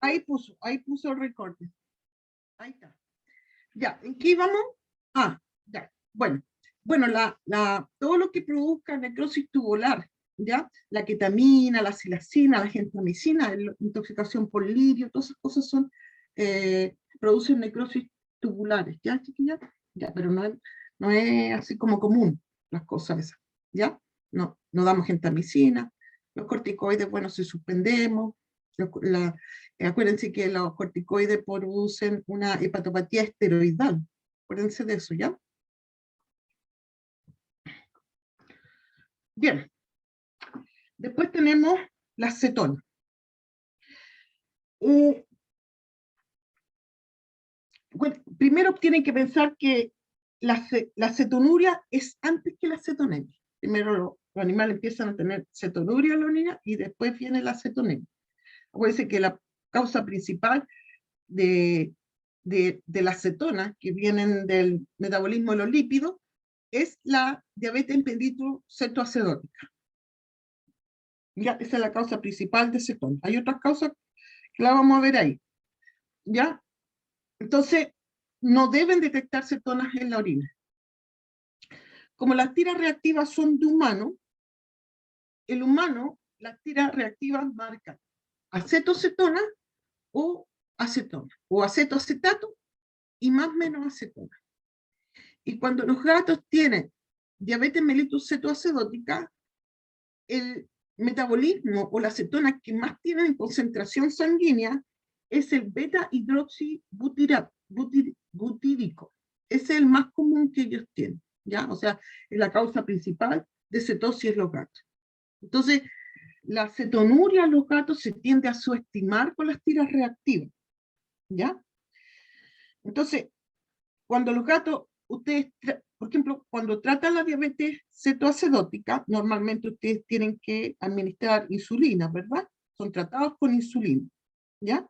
ahí puso el recorte. Ahí está. Ya, ¿en qué íbamos? Ah, ya, bueno, todo lo que produzca necrosis tubular, ¿ya? La ketamina, la silacina, la gentamicina, la intoxicación por lirio, todas esas cosas producen necrosis tubulares, ¿ya, chiquillas? Ya, pero no es así como común las cosas esas, ¿ya? No damos gentamicina, los corticoides, bueno, si suspendemos, acuérdense que los corticoides producen una hepatopatía esteroidal, acuérdense de eso, ¿ya? Bien, después tenemos las cetonas. Bueno, primero tienen que pensar que la cetonuria es antes que la cetonemia. Primero los animales empiezan a tener cetonuria en la orina y después viene la cetonemia. Acuérdense que la causa principal de las cetonas que vienen del metabolismo de los lípidos es la diabetes mellitus cetoacidótica. Ya, esa es la causa principal de cetonas. Hay otras causas que la vamos a ver ahí. ¿Ya? Entonces, no deben detectar cetonas en la orina. Como las tiras reactivas son de humano, el humano, las tiras reactivas marcan acetocetona o acetona, o acetoacetato y más o menos acetona. Y cuando los gatos tienen diabetes mellitus cetoacidótica, el metabolismo o la cetona que más tienen en concentración sanguínea es el beta-hidroxibutírico. Ese es el más común que ellos tienen, ¿ya? O sea, es la causa principal de cetosis en los gatos. Entonces, la cetonuria en los gatos se tiende a subestimar con las tiras reactivas, ¿ya? Entonces, cuando los gatos, ustedes, por ejemplo, cuando tratan la diabetes cetoacidótica, normalmente ustedes tienen que administrar insulina, ¿verdad? Son tratados con insulina, ¿ya?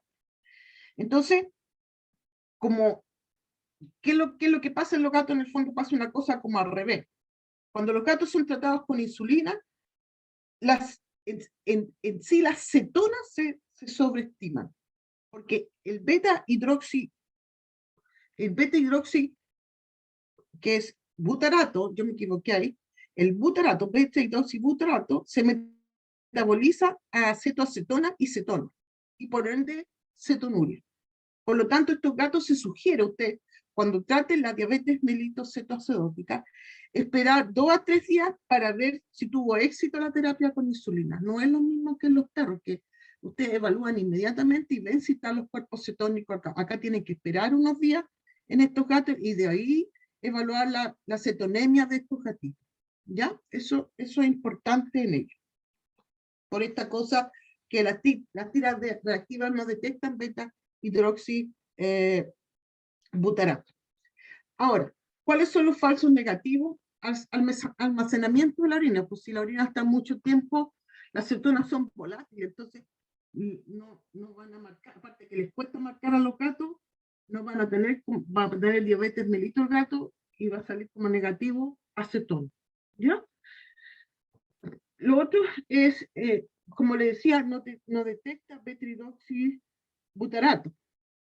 Entonces, como, ¿qué es lo que pasa en los gatos? En el fondo pasa una cosa como al revés. Cuando los gatos son tratados con insulina, en sí las cetonas se sobreestiman, porque el beta-hidroxi, que es butarato, yo me equivoqué ahí, el butarato, beta-hidroxibutarato, se metaboliza a acetoacetona y cetona, y por ende cetonuria. Por lo tanto, estos gatos se sugiere a usted, cuando trate la diabetes mellitus cetoacidótica, esperar 2 a 3 días para ver si tuvo éxito la terapia con insulina. No es lo mismo que en los perros, que ustedes evalúan inmediatamente y ven si están los cuerpos cetónicos acá. Acá tienen que esperar unos días en estos gatos y de ahí evaluar la cetonemia de estos gatitos. ¿Ya? Eso es importante en ellos. Por esta cosa que las tiras reactivas no detectan beta-hidroxibutarato. Ahora, ¿cuáles son los falsos negativos? Almacenamiento de la orina. Pues si la orina está mucho tiempo, las cetonas son volátiles, entonces no van a marcar, aparte que les cuesta marcar a los gatos, no van a tener, va a tener diabetes mellitus el gato y va a salir como negativo acetona. ¿Ya? Lo otro es, como le decía, no detecta beta-hidroxibutarato,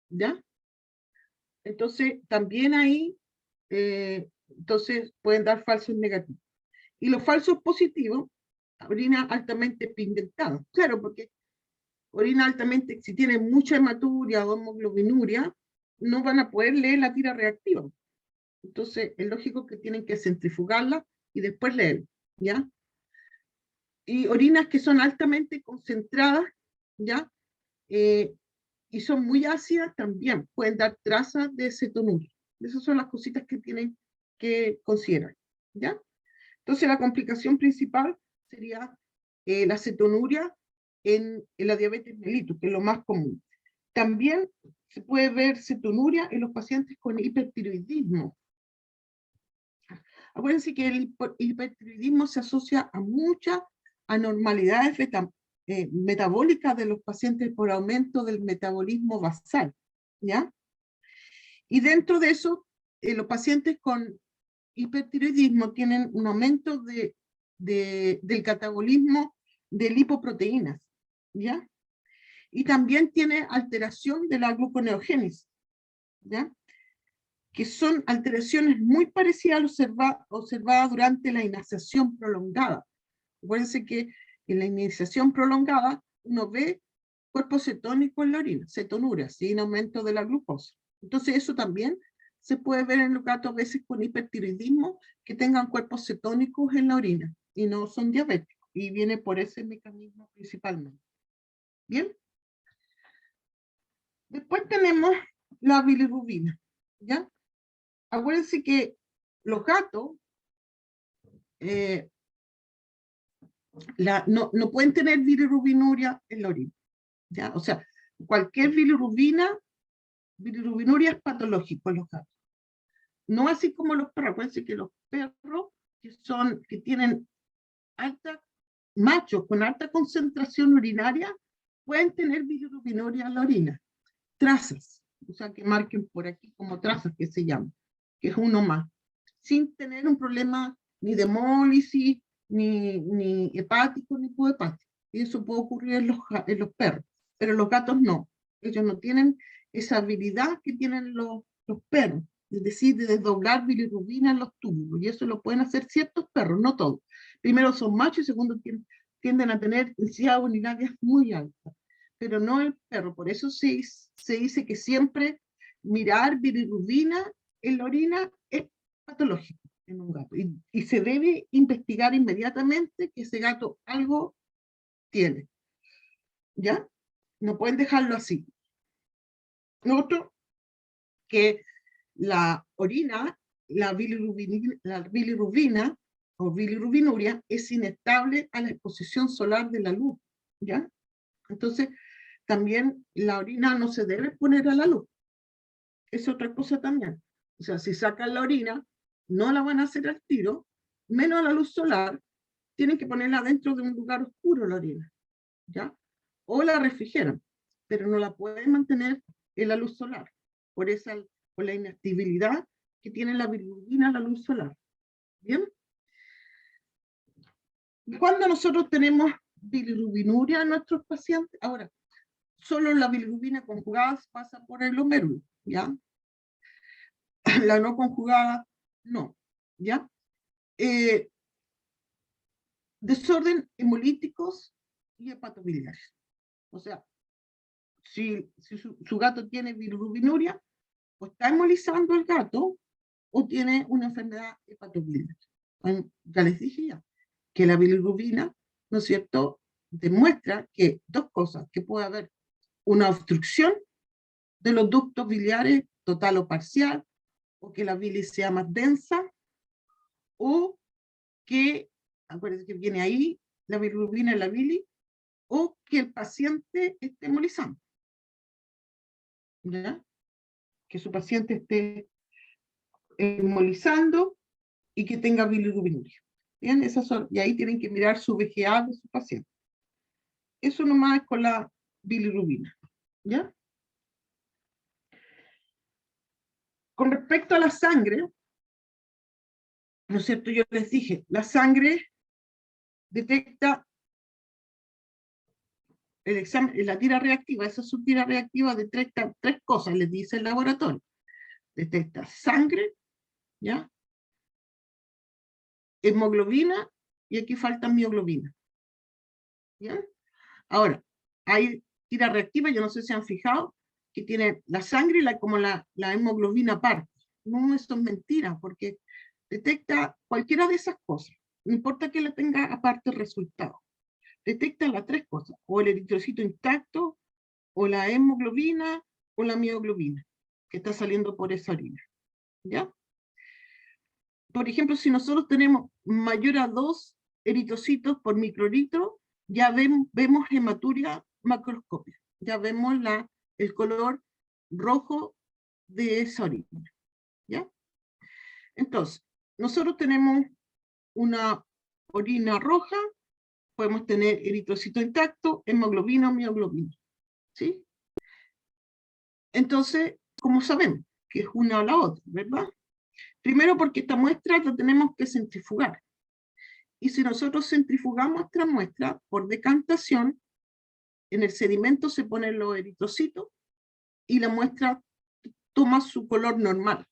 ¿ya? Entonces, también ahí, entonces pueden dar falsos negativos. Y los falsos positivos, orina altamente pigmentada. Claro, porque orina altamente, si tienen mucha hematuria o hemoglobinuria, no van a poder leer la tira reactiva. Entonces, es lógico que tienen que centrifugarla y después leer, ¿ya? Y orinas que son altamente concentradas, ¿ya? Y son muy ácidas también, pueden dar trazas de cetonuria. Esas son las cositas que tienen que considerar, ¿ya? Entonces la complicación principal sería la cetonuria en la diabetes mellitus, que es lo más común. También se puede ver cetonuria en los pacientes con hipertiroidismo. Acuérdense que el hipertiroidismo se asocia a muchas anormalidades metabólicas de los pacientes por aumento del metabolismo basal, ¿ya? Y dentro de eso, los pacientes con hipertiroidismo tienen un aumento del catabolismo de lipoproteínas, ¿ya? Y también tiene alteración de la gluconeogénesis, ¿ya? Que son alteraciones muy parecidas a lo observadas durante la inhalación prolongada. Acuérdense que en la inhalación prolongada uno ve cuerpo cetónico en la orina, cetonuria, sin aumento de la glucosa. Entonces eso también se puede ver en los gatos a veces con hipertiroidismo, que tengan cuerpos cetónicos en la orina y no son diabéticos, y viene por ese mecanismo principalmente. ¿Bien? Después tenemos la bilirrubina, ¿ya? Acuérdense que los gatos no pueden tener bilirrubinuria en la orina, ¿ya? O sea, cualquier bilirrubinuria es patológico en los gatos. No así como los perros. Acuérdense que los perros que tienen machos con alta concentración urinaria pueden tener bilirrubinuria en la orina. Trazas, o sea, que marquen por aquí como trazas, que se llaman, que es uno más, sin tener un problema ni de hemólisis, ni hepático, ni hepático. Y eso puede ocurrir en los perros, pero los gatos no. Ellos no tienen esa habilidad que tienen los perros, es decir, de desdoblar bilirrubina en los túbulos, y eso lo pueden hacer ciertos perros, no todos. Primero son machos y segundo tienden a tener densidad urinaria muy alta, pero no el perro. Por eso se dice que siempre mirar bilirrubina en la orina es patológico en un gato, y se debe investigar inmediatamente que ese gato algo tiene, ¿ya? No pueden dejarlo así. Lo otro, que la orina, la bilirrubina o bilirrubinuria es inestable a la exposición solar de la luz, ¿ya? Entonces, también la orina no se debe poner a la luz. Es otra cosa también. O sea, si sacan la orina, no la van a hacer al tiro, menos a la luz solar, tienen que ponerla dentro de un lugar oscuro la orina, ¿ya? O la refrigeran, pero no la pueden mantener en la luz solar, por la inestabilidad que tiene la bilirrubina en la luz solar. ¿Bien? Cuando nosotros tenemos bilirrubinuria en nuestros pacientes, ahora, solo la bilirrubina conjugada pasa por el glomérulo, ¿ya? La no conjugada, no, ¿ya? Desorden hemolíticos y hepatobiliares. O sea, si su gato tiene bilirrubinuria, o está hemolizando el gato, o tiene una enfermedad hepatobiliar. Ya les dije ya, que la bilirrubina, ¿no es cierto?, demuestra que dos cosas, que puede haber una obstrucción de los ductos biliares, total o parcial, o que la bilis sea más densa, o que, acuérdense que viene ahí la bilirrubina en la bilis, o que el paciente esté hemolizando, ¿ya? Que su paciente esté hemolizando y que tenga bilirrubinuria. Bien, y ahí tienen que mirar su VGA de su paciente. Eso nomás es con la bilirrubina, ¿ya? Con respecto a la sangre, ¿no es cierto? Yo les dije, la sangre detecta el examen, la tira reactiva, esa subtira reactiva detecta tres cosas, les dice el laboratorio. Detecta sangre, ¿ya? Hemoglobina, y aquí falta mioglobina. ¿Ya? Ahora, hay tira reactiva, yo no sé si han fijado, que tiene la sangre y como la hemoglobina aparte. No, eso es mentira, porque detecta cualquiera de esas cosas. No importa que le tenga aparte el resultado. Detecta las tres cosas, o el eritrocito intacto, o la hemoglobina, o la mioglobina, que está saliendo por esa orina. ¿Ya? Por ejemplo, si nosotros tenemos mayor a 2 eritrocitos por microlitro, ya vemos hematuria macroscópica, ya vemos el color rojo de esa orina, ¿ya? Entonces, nosotros tenemos una orina roja, podemos tener eritrocito intacto, hemoglobina o mioglobina, ¿sí? Entonces, ¿cómo sabemos? Que es una o la otra, ¿verdad? Primero porque esta muestra la tenemos que centrifugar. Y si nosotros centrifugamos nuestra muestra por decantación, en el sedimento se ponen los eritrocitos y la muestra toma su color normal.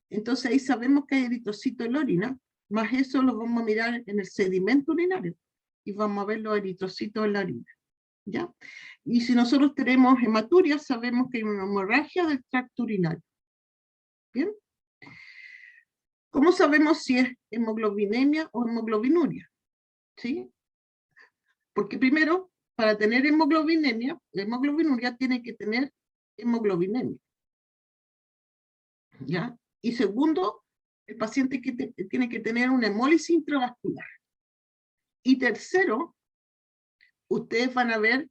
Entonces ahí sabemos que hay eritrocitos en la orina, más eso lo vamos a mirar en el sedimento urinario y vamos a ver los eritrocitos en la orina. ¿Ya? Y si nosotros tenemos hematuria, sabemos que hay una hemorragia del tracto urinario. ¿Bien? ¿Cómo sabemos si es hemoglobinemia o hemoglobinuria? ¿Sí? Porque primero, para tener hemoglobinemia, la hemoglobinuria tiene que tener hemoglobinemia. ¿Ya? Y segundo, el paciente tiene que tener una hemólisis intravascular. Y tercero, ustedes van a ver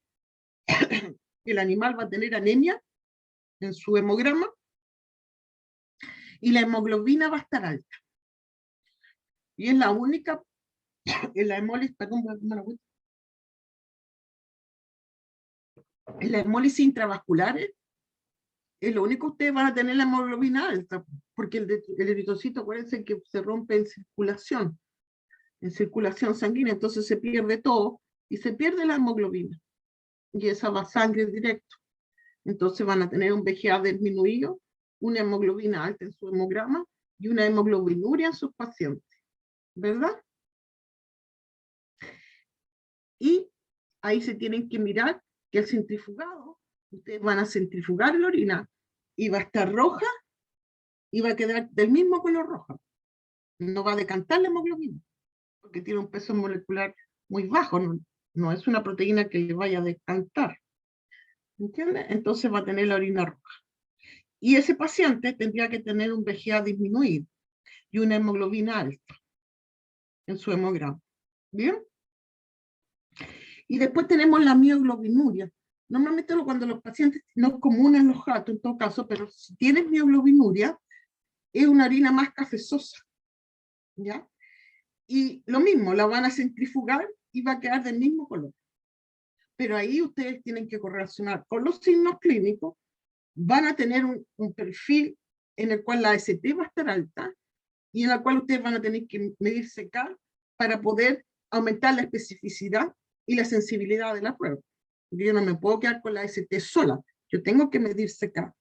que el animal va a tener anemia en su hemograma y la hemoglobina va a estar alta. Y es la única, en la hemólisis, perdón, en la hemólisis intravasculares, es lo único que ustedes van a tener la hemoglobina alta, porque el eritrocito, acuérdense que se rompe en circulación sanguínea, entonces se pierde todo y se pierde la hemoglobina. Y esa va a sangre directo. Entonces van a tener un VGA disminuido, una hemoglobina alta en su hemograma y una hemoglobinuria en sus pacientes. ¿Verdad? Y ahí se tienen que mirar que el centrifugado, ustedes van a centrifugar la orina y va a estar roja y va a quedar del mismo color roja. No va a decantar la hemoglobina, porque tiene un peso molecular muy bajo, no es una proteína que le vaya a decantar. ¿Entiendes? Entonces va a tener la orina roja. Y ese paciente tendría que tener un VGA disminuido y una hemoglobina alta en su hemograma. ¿Bien? Y después tenemos la mioglobinuria. Normalmente cuando los pacientes, no es común en los gatos en todo caso, pero si tienes mioglobinuria, es una orina más cafezosa. ¿Ya? Y lo mismo, la van a centrifugar y va a quedar del mismo color. Pero ahí ustedes tienen que correlacionar con los signos clínicos, van a tener un perfil en el cual la AST va a estar alta y en el cual ustedes van a tener que medir CK para poder aumentar la especificidad y la sensibilidad de la prueba. Yo no me puedo quedar con la AST sola, yo tengo que medir CK.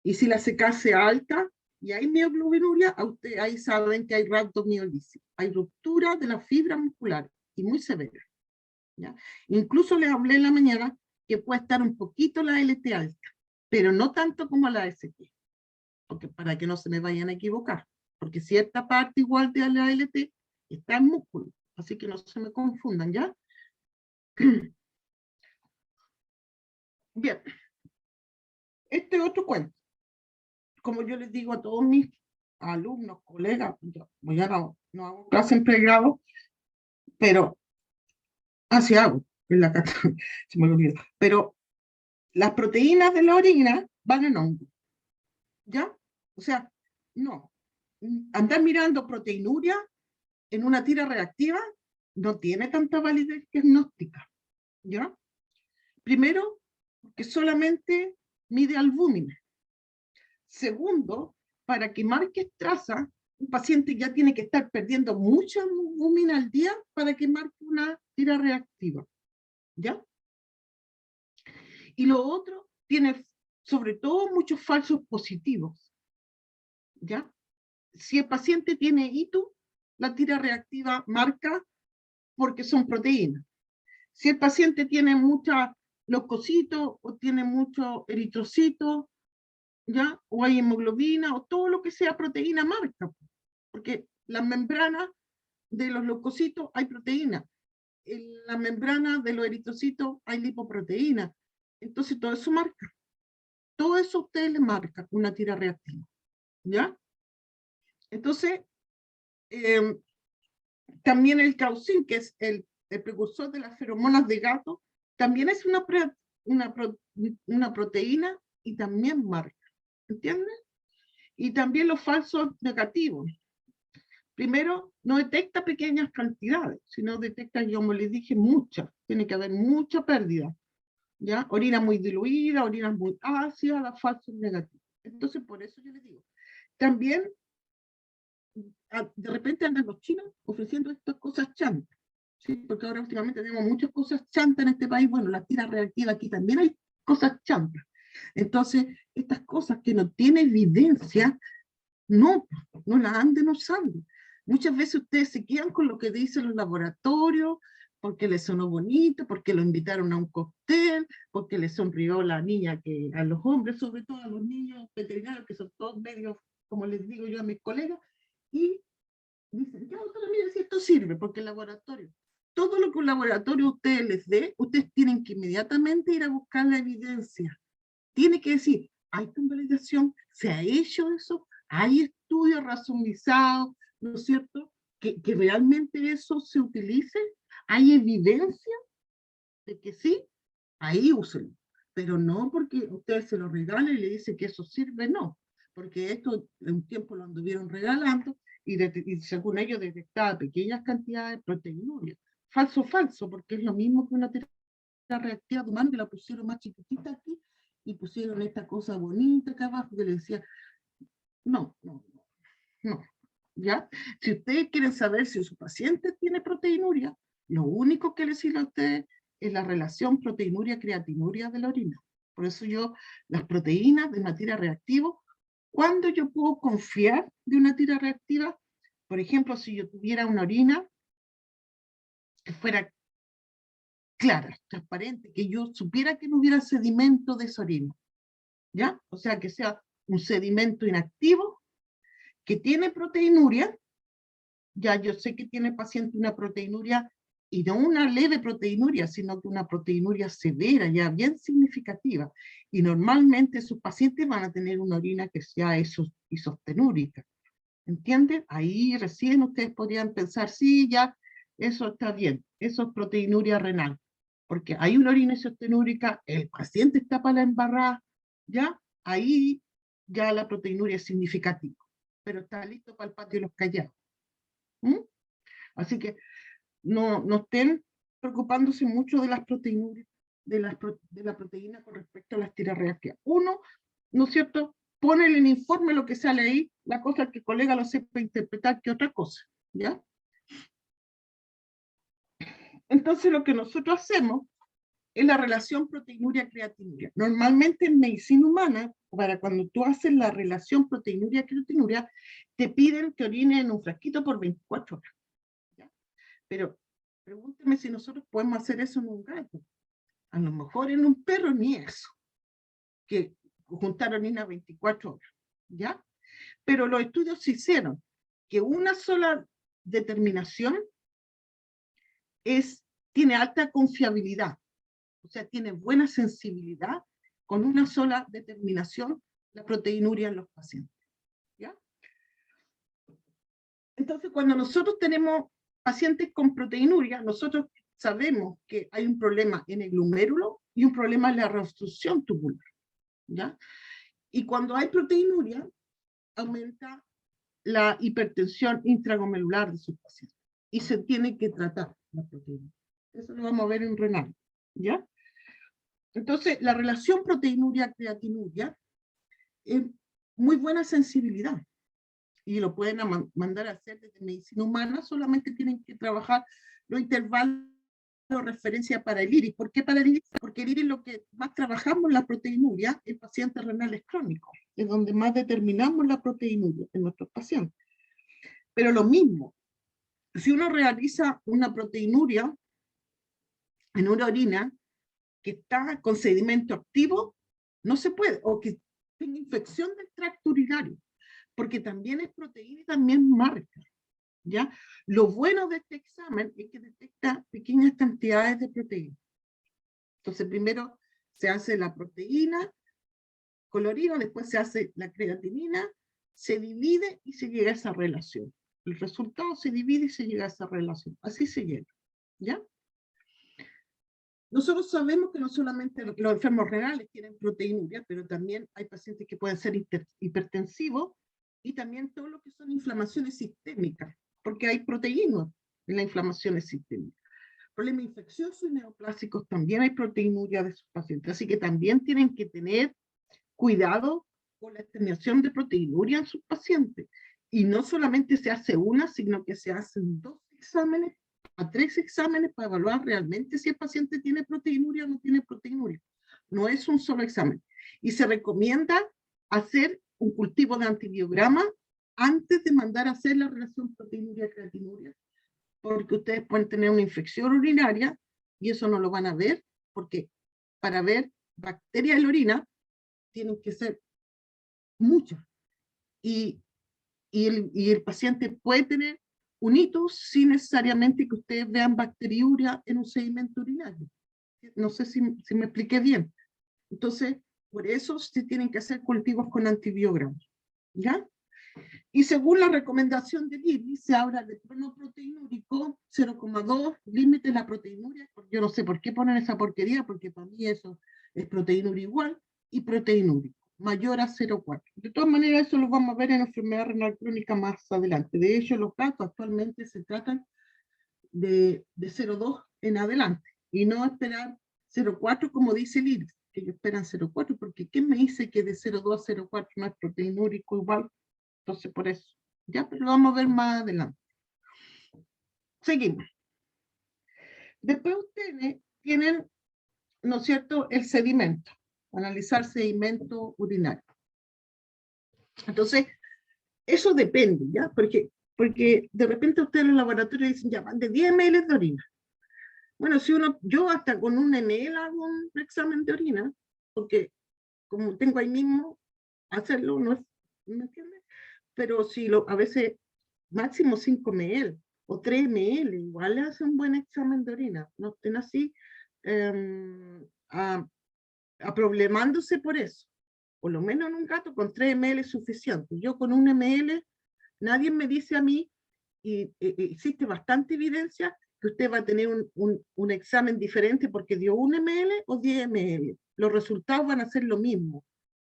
Y si la CK sea alta y hay mioglobinuria, ustedes ahí saben que hay rhabdomiolisis, hay ruptura de la fibra muscular y muy severa. ¿Ya? Incluso les hablé en la mañana que puede estar un poquito la LT alta, pero no tanto como la ST, porque para que no se me vayan a equivocar, porque cierta parte igual de la LT está en músculo, así que no se me confundan, ¿ya? Bien, este otro cuento, como yo les digo a todos mis alumnos, colegas, yo ya no hago clase en pregrado, pero así hago, en la se me olvidó, pero las proteínas de la orina van en hongo, ¿ya? O sea, no, andar mirando proteinuria en una tira reactiva no tiene tanta validez diagnóstica, ¿ya? Primero, que solamente mide albúmina. Segundo, para que marque traza, un paciente ya tiene que estar perdiendo mucha albúmina al día para que marque una tira reactiva, ¿ya? Y lo otro, tiene sobre todo muchos falsos positivos, ¿ya? Si el paciente tiene ITU, la tira reactiva marca porque son proteínas. Si el paciente tiene mucha leucocito o tiene mucho eritrocito, ¿ya? O hay hemoglobina o todo lo que sea proteína marca, porque la membrana de los leucocitos hay proteína, en la membrana de los eritrocitos hay lipoproteína, entonces todo eso marca. Todo eso a ustedes les marca una tira reactiva, ¿ya? Entonces, también el caucin, que es el precursor de las feromonas de gato, también es una proteína y también marca, ¿entiendes? Y también los falsos negativos. Primero, no detecta pequeñas cantidades, sino detecta, como les dije, muchas. Tiene que haber mucha pérdida, ¿ya? Orina muy diluida, orina muy ácida, los falsos negativos. Entonces, por eso yo les digo. También, de repente andan los chinos ofreciendo estas cosas chantas. ¿sí? Porque ahora últimamente tenemos muchas cosas chantas en este país. Bueno, la tira reactiva aquí también hay cosas chantas. Entonces, estas cosas que no tienen evidencia, no, no las anden usando. Muchas veces ustedes se quedan con lo que dicen los laboratorios, porque les sonó bonito, porque lo invitaron a un cóctel, porque le sonrió la niña que a los hombres, sobre todo a los niños veterinarios, que son todos medios, como les digo yo a mis colegas, y dicen, ya doctora, mire si esto sirve, porque el laboratorio, todo lo que un laboratorio ustedes les dé, ustedes tienen que inmediatamente ir a buscar la evidencia. Tiene que decir, hay convalidación, se ha hecho eso, hay estudios razonizados, ¿no es cierto? Que realmente eso se utilice, hay evidencia de que sí, ahí úsenlo. Pero no porque ustedes se lo regalen y le dicen que eso sirve, no. Porque esto en un tiempo lo anduvieron regalando y según ellos detectaba pequeñas cantidades de proteinuria. Falso, falso, porque es lo mismo que una terapia reactiva de humano que la pusieron más chiquitita aquí y pusieron esta cosa bonita acá abajo que le decía, no, no, no, no. ¿Ya? Si ustedes quieren saber si su paciente tiene proteinuria, lo único que les sirve a ustedes es la relación proteinuria-creatinuria de la orina. Por eso yo, las proteínas de una tira reactiva, ¿cuándo yo puedo confiar de una tira reactiva? Por ejemplo, si yo tuviera una orina que fuera clara, transparente, que yo supiera que no hubiera sedimento de esa orina, ¿ya? O sea, que sea un sedimento inactivo que tiene proteinuria. Ya yo sé que tiene el paciente una proteinuria, y no una leve proteinuria, sino que una proteinuria severa, ya bien significativa. Y normalmente sus pacientes van a tener una orina que sea isostenúrica. ¿Entienden? Ahí recién ustedes podrían pensar, sí, ya, eso está bien, eso es proteinuria renal. Porque hay una orina isostenúrica, el paciente está para la embarrada, ya, ahí ya la proteinuria es significativa. Pero está listo para el patio de los callados. ¿Mm? Así que no estén preocupándose mucho de las proteínas, de la proteína con respecto a las tiras reactivas. Uno, ¿no es cierto? Pone en el informe lo que sale ahí, la cosa que el colega lo sepa interpretar que otra cosa, ¿ya? Entonces lo que nosotros hacemos es la relación proteinuria-creatinuria. Normalmente en medicina humana, para cuando tú haces la relación proteinuria-creatinuria, te piden que orines en un frasquito por 24 horas. ¿Ya? Pero pregúnteme si nosotros podemos hacer eso en un gato. A lo mejor en un perro ni eso, que juntar orina 24 horas, ¿ya? Pero los estudios se hicieron que una sola determinación tiene alta confiabilidad, o sea, tiene buena sensibilidad con una sola determinación la proteinuria en los pacientes, ¿ya? Entonces, cuando nosotros tenemos pacientes con proteinuria, nosotros sabemos que hay un problema en el glomérulo y un problema en la reobstrucción tubular, ¿ya? Y cuando hay proteinuria, aumenta la hipertensión intraglomerular de sus pacientes y se tiene que tratar la proteína. Eso lo vamos a ver en renal, ¿ya? Entonces, la relación proteinuria-creatinuria es muy buena sensibilidad y lo pueden mandar a hacer desde medicina humana, solamente tienen que trabajar los intervalos de referencia para el iris. ¿Por qué para el iris? Porque el iris lo que más trabajamos la proteinuria en pacientes renales crónicos, es donde más determinamos la proteinuria en nuestros pacientes. Pero lo mismo, si uno realiza una proteinuria en una orina que está con sedimento activo, no se puede, o que tenga infección del tracto urinario, porque también es proteína y también marca, ¿ya? Lo bueno de este examen es que detecta pequeñas cantidades de proteína. Entonces, primero se hace la proteína colorida, después se hace la creatinina, se divide y se llega a esa relación. El resultado se divide y se llega a esa relación. Así se llega, ¿ya? Nosotros sabemos que no solamente los enfermos renales tienen proteinuria, pero también hay pacientes que pueden ser hipertensivos y también todo lo que son inflamaciones sistémicas, porque hay proteínas en las inflamaciones sistémicas. Problemas infecciosos y neoplásicos, también hay proteinuria de sus pacientes, así que también tienen que tener cuidado con la estimación de proteinuria en sus pacientes. Y no solamente se hace una, sino que se hacen 2 exámenes a 3 exámenes para evaluar realmente si el paciente tiene proteinuria o no tiene proteinuria. No es un solo examen. Y se recomienda hacer un cultivo de antibiograma antes de mandar a hacer la relación proteinuria-creatinuria, porque ustedes pueden tener una infección urinaria y eso no lo van a ver, porque para ver bacterias en la orina tienen que ser muchas. Y el paciente puede tener un hito sin necesariamente que ustedes vean bacteriuria en un sedimento urinario. No sé si me expliqué bien. Entonces, por eso se tienen que hacer cultivos con antibiogramas, ¿ya? Y según la recomendación de IBI, se habla de pronoproteinúrico 0,2, límite de la proteinuria. Yo no sé por qué ponen esa porquería, porque para mí eso es proteinúria igual, y proteinúrico, mayor a 0,4. De todas maneras, eso lo vamos a ver en enfermedad renal crónica más adelante. De hecho, los casos actualmente se tratan de 0,2 en adelante, y no esperar 0,4 como dice el IBI, que ellos esperan 0,4, porque ¿quién me dice que de 0,2 a 0,4 no es proteinúrico igual? Entonces, por eso. Ya, pero lo vamos a ver más adelante. Seguimos. Después ustedes tienen, ¿no es cierto?, el sedimento. Analizar sedimento urinario. Entonces, eso depende, ¿ya? Porque de repente ustedes en el laboratorio dicen, ya, van de 10 ml de orina. Bueno, si yo hasta con un ml hago un examen de orina, porque como tengo ahí mismo, hacerlo no es, ¿me entiendes? Pero si a veces máximo 5 ml o 3 ml, igual le hace un buen examen de orina. No estén así problemándose por eso. Por lo menos en un gato con 3 ml es suficiente. Yo con 1 ml, nadie me dice a mí, y existe bastante evidencia, que usted va a tener un examen diferente porque dio 1 ml o 10 ml. Los resultados van a ser lo mismo,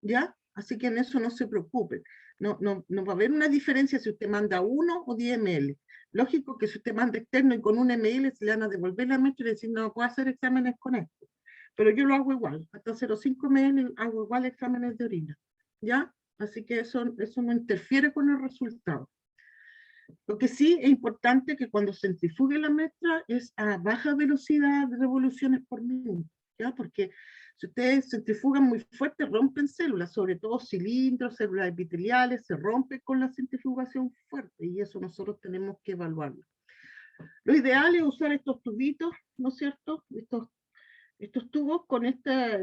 ¿ya? Así que en eso no se preocupen. No va a haber una diferencia si usted manda 1 o 10 ml. Lógico que si usted manda externo y con 1 ml se le van a devolver la muestra y decir, no puedo hacer exámenes con esto. Pero yo lo hago igual. Hasta 0,5 ml hago igual exámenes de orina, ¿ya? Así que eso no interfiere con el resultado. Lo que sí es importante que cuando centrifugue la muestra es a baja velocidad de revoluciones por minuto, ¿ya? Porque si ustedes centrifugan muy fuerte, rompen células, sobre todo cilindros, células epiteliales, se rompen con la centrifugación fuerte, y eso nosotros tenemos que evaluarlo. Lo ideal es usar estos tubitos, ¿no es cierto? Estos tubos con esta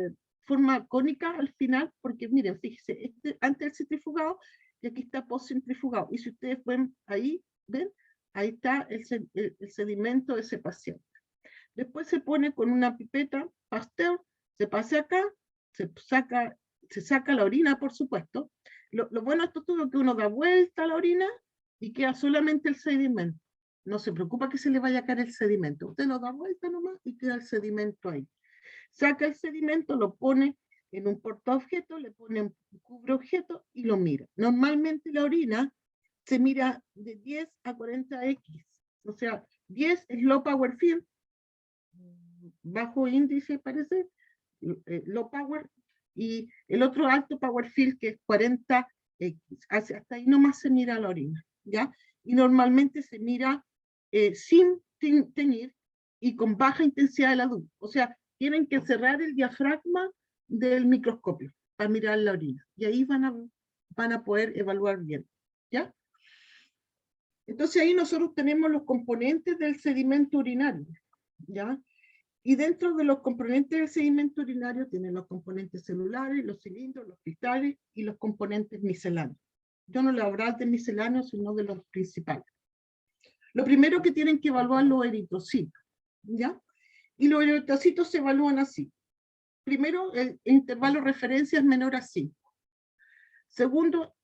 forma cónica al final, porque miren, fíjense, antes del centrifugado, y aquí está post-centrifugado. Y si ustedes ven ahí, ¿ven? Ahí está el sedimento de ese paciente. Después se pone con una pipeta Pasteur, se pasa acá, se saca la orina, por supuesto. Lo bueno de esto es que uno da vuelta a la orina y queda solamente el sedimento. No se preocupa que se le vaya a caer el sedimento. Usted lo da vuelta nomás y queda el sedimento ahí. Saca el sedimento, lo pone en un portaobjeto, le pone un cubreobjeto y lo mira. Normalmente la orina se mira de 10 a 40x. O sea, 10 es low power field, bajo índice parece, low power, y el otro alto power field que es 40x. Hasta ahí nomás se mira la orina, ¿ya? Y normalmente se mira sin teñir y con baja intensidad de la luz. O sea, tienen que cerrar el diafragma del microscopio para mirar la orina. Y ahí van a poder evaluar bien, ¿ya? Entonces ahí nosotros tenemos los componentes del sedimento urinario, ¿ya? Y dentro de los componentes del sedimento urinario tienen los componentes celulares, los cilindros, los cristales y los componentes misceláneos. Yo no le hablo de misceláneos, sino de los principales. Lo primero que tienen que evaluar los eritrocitos, ¿ya? Y los eritrocitos se evalúan así. Primero, el intervalo de referencia es menor a 5. Segundo,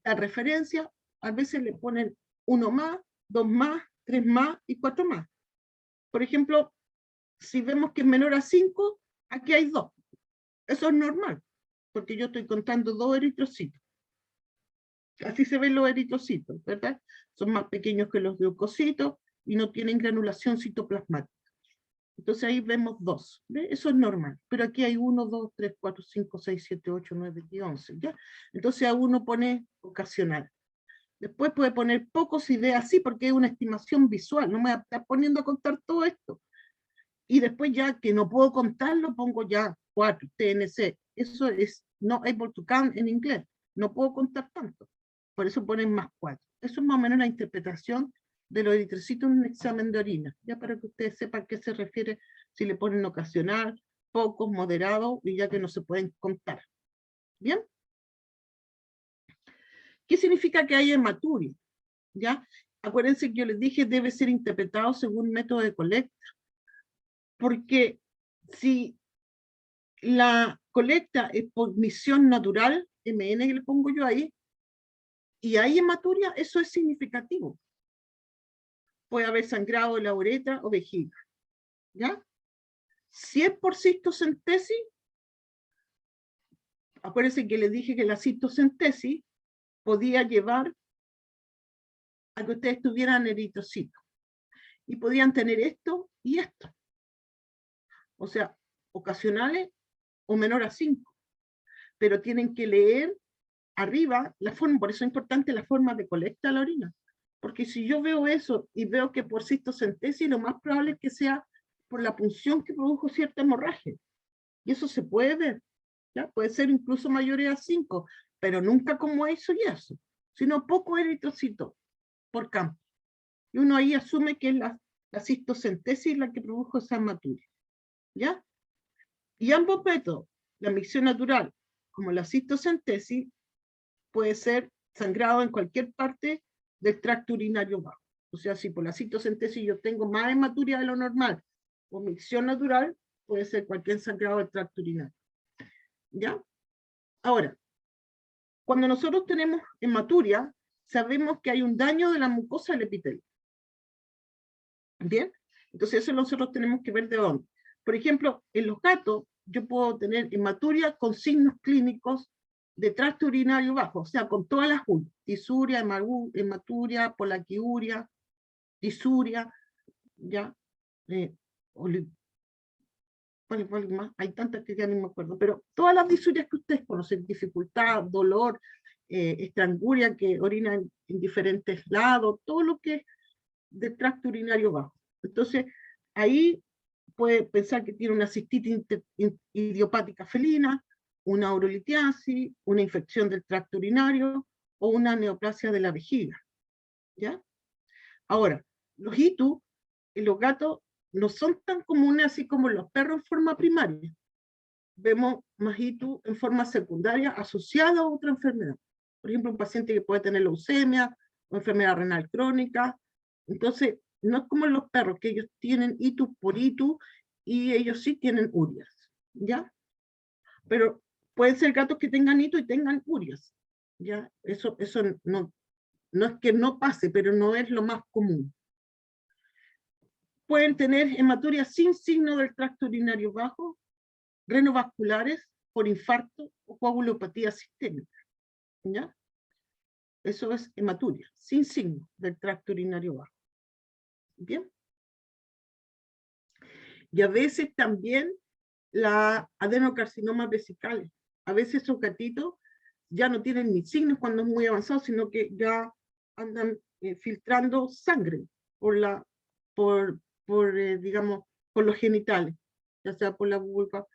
la referencia, a veces le ponen 1 más, 2 más, 3 más y 4 más. Por ejemplo, si vemos que es menor a 5, aquí hay 2. Eso es normal, porque yo estoy contando 2 eritrocitos. Así se ven los eritrocitos, ¿verdad? Son más pequeños que los leucocitos y no tienen granulación citoplasmática. Entonces ahí vemos 2, ¿ve? Eso es normal, pero aquí hay 1, 2, 3, 4, 5, 6, 7, 8, 9 y 11, ¿ya? Entonces a uno pone ocasional. Después puede poner pocos y ve así, porque es una estimación visual, no me voy a estar poniendo a contar todo esto. Y después ya que no puedo contarlo, pongo ya 4, TNC. Eso es not able to count en inglés. No puedo contar tanto. Por eso ponen más 4. Eso es más o menos la interpretación de los eritrocitos en un examen de orina. Ya para que ustedes sepan a qué se refiere si le ponen ocasional, pocos, moderados, y ya que no se pueden contar. ¿Bien? ¿Qué significa que hay hematuria? ¿Ya? Acuérdense que yo les dije debe ser interpretado según método de colecta. Porque si la colecta es por misión natural, MN que le pongo yo ahí, y hay hematuria, eso es significativo. Puede haber sangrado de la uretra o vejiga. ¿Ya? Si es por cistocentesis, acuérdense que les dije que la cistocentesis podía llevar a que ustedes tuvieran eritrocitos. Y podían tener esto y esto. O sea, ocasionales o menor a 5. Pero tienen que leer arriba la forma, por eso es importante la forma de colecta de la orina. Porque si yo veo eso y veo que por cistocentesis, lo más probable es que sea por la punción que produjo cierta hemorragia. Y eso se puede ver. ¿Ya? Puede ser incluso mayor a 5, pero nunca como eso y eso, sino poco eritrocito por campo. Y uno ahí asume que es la cistocentesis la que produjo esa hematuria. ¿Ya? Y ambos métodos, la micción natural como la cistocentesis, puede ser sangrado en cualquier parte del tracto urinario bajo. O sea, si por la citocentesis yo tengo más hematuria de lo normal o micción natural, puede ser cualquier sangrado del tracto urinario. ¿Ya? Ahora, cuando nosotros tenemos hematuria, sabemos que hay un daño de la mucosa del epitelio. ¿Bien? Entonces eso nosotros tenemos que ver de dónde. Por ejemplo, en los gatos, yo puedo tener hematuria con signos clínicos de tracto urinario bajo, o sea, con todas las U, tisuria, hematuria, polaquiuria, tisuria, ¿ya? ¿Cuál más? Hay tantas que ya no me acuerdo, pero todas las disurias que ustedes conocen, dificultad, dolor, estranguria que orina en diferentes lados, todo lo que es de tracto urinario bajo. Entonces, ahí puede pensar que tiene una cistitis idiopática felina, una urolitiasis, una infección del tracto urinario o una neoplasia de la vejiga. ¿Ya? Ahora, los ITU en los gatos no son tan comunes así como los perros en forma primaria. Vemos más ITU en forma secundaria asociada a otra enfermedad. Por ejemplo, un paciente que puede tener leucemia o enfermedad renal crónica. Entonces, no es como los perros, que ellos tienen ITU por ITU y ellos sí tienen urias. ¿Ya? Pero pueden ser gatos que tengan ITU y tengan urias. ¿Ya? Eso no es que no pase, pero no es lo más común. Pueden tener hematuria sin signo del tracto urinario bajo, renovasculares por infarto o coagulopatía sistémica. ¿Ya? Eso es hematuria, sin signo del tracto urinario bajo. ¿Bien? Y a veces también la adenocarcinoma vesicales. A veces esos gatitos ya no tienen ni signos cuando es muy avanzado, sino que ya andan filtrando sangre digamos, por los genitales, ya sea por la vulva,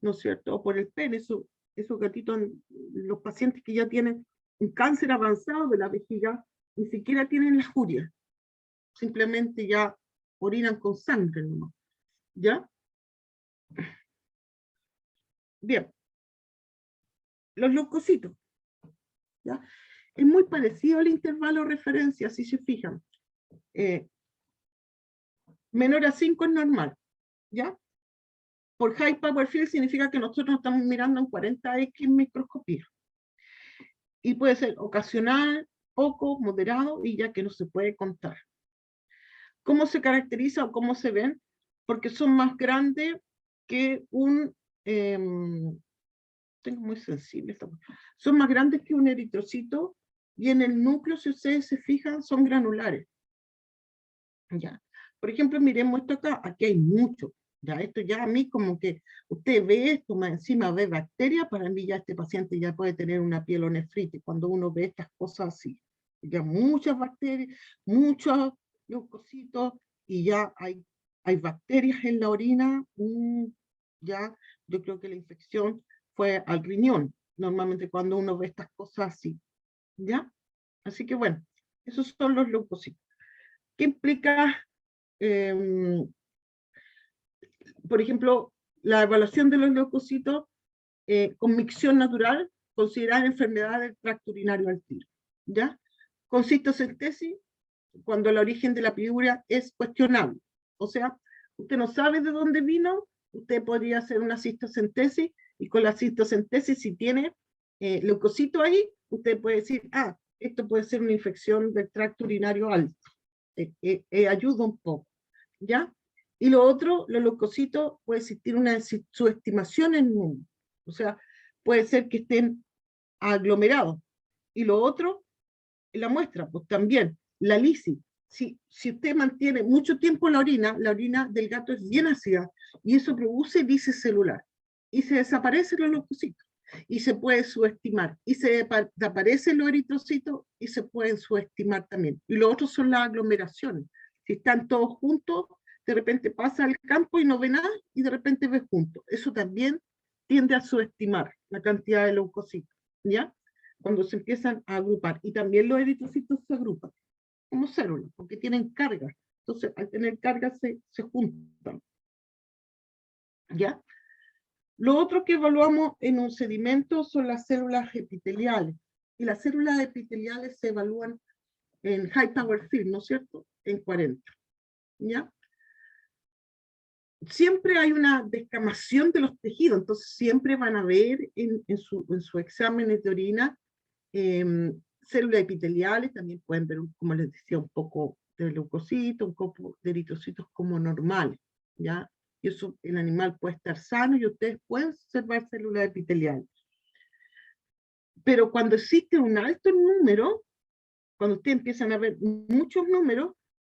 ¿no es cierto?, o por el pene. Esos gatitos, los pacientes que ya tienen un cáncer avanzado de la vejiga, ni siquiera tienen la uria, simplemente ya orinan con sangre nomás. ¿Ya? Bien. Los leucocitos. ¿Ya? Es muy parecido al intervalo de referencia, si se fijan. Menor a 5 es normal. ¿Ya? Por high power field significa que nosotros estamos mirando en 40x microscopía. Y puede ser ocasional, poco, moderado, y ya que no se puede contar. ¿Cómo se caracteriza o cómo se ven? Porque son más grandes que un... tengo muy sensible esta cosa. Son más grandes que un eritrocito, y en el núcleo, si ustedes se fijan, son granulares. ¿Ya? Por ejemplo, miremos esto acá. Aquí hay mucho. Ya, esto ya a mí como que usted ve esto, más encima ve bacterias, para mí ya este paciente ya puede tener una pielonefritis cuando uno ve estas cosas así. ya muchas bacterias, muchos leucocitos, y ya hay bacterias en la orina, ya yo creo que la infección fue al riñón, normalmente cuando uno ve estas cosas así, ¿ya? Así que bueno, esos son los leucocitos. ¿Qué implica, por ejemplo, la evaluación de los leucocitos con micción natural, considerar enfermedad del tracto urinario al tiro, ¿ya? Con cistocentesis, cuando el origen de la piriuria es cuestionable. O sea, usted no sabe de dónde vino, usted podría hacer una cistocentesis, y con la cistocentesis, si tiene leucocito ahí, usted puede decir, ah, esto puede ser una infección del tracto urinario alto. Ayuda un poco, ¿ya? Y lo otro, los leucocitos, puede existir una subestimación en número. O sea, puede ser que estén aglomerados. Y lo otro, la muestra, pues también, la lisis. Si usted mantiene mucho tiempo la orina del gato es bien ácida, y eso produce lisis celular. Y se desaparecen los leucocitos. Y se puede subestimar. Y se desaparecen los eritrocitos y se pueden subestimar también. Y lo otro son las aglomeraciones. Si están todos juntos, de repente pasa al campo y no ve nada, y de repente ve juntos. Eso también tiende a subestimar la cantidad de leucocitos, ¿ya? Cuando se empiezan a agrupar. Y también los eritrocitos se agrupan como células, porque tienen carga. Entonces, al tener carga, se juntan, ¿ya? Lo otro que evaluamos en un sedimento son las células epiteliales. Y las células epiteliales se evalúan en high power field, ¿no es cierto? En 40, ¿ya? Siempre hay una descamación de los tejidos, entonces siempre van a ver en su examen de orina células epiteliales, también pueden ver, como les decía, un poco de leucocitos, un poco de eritrocitos como normales, ¿ya? Y eso, el animal puede estar sano y ustedes pueden observar células epiteliales. Pero cuando existe un alto número, cuando ustedes empiezan a ver muchos números,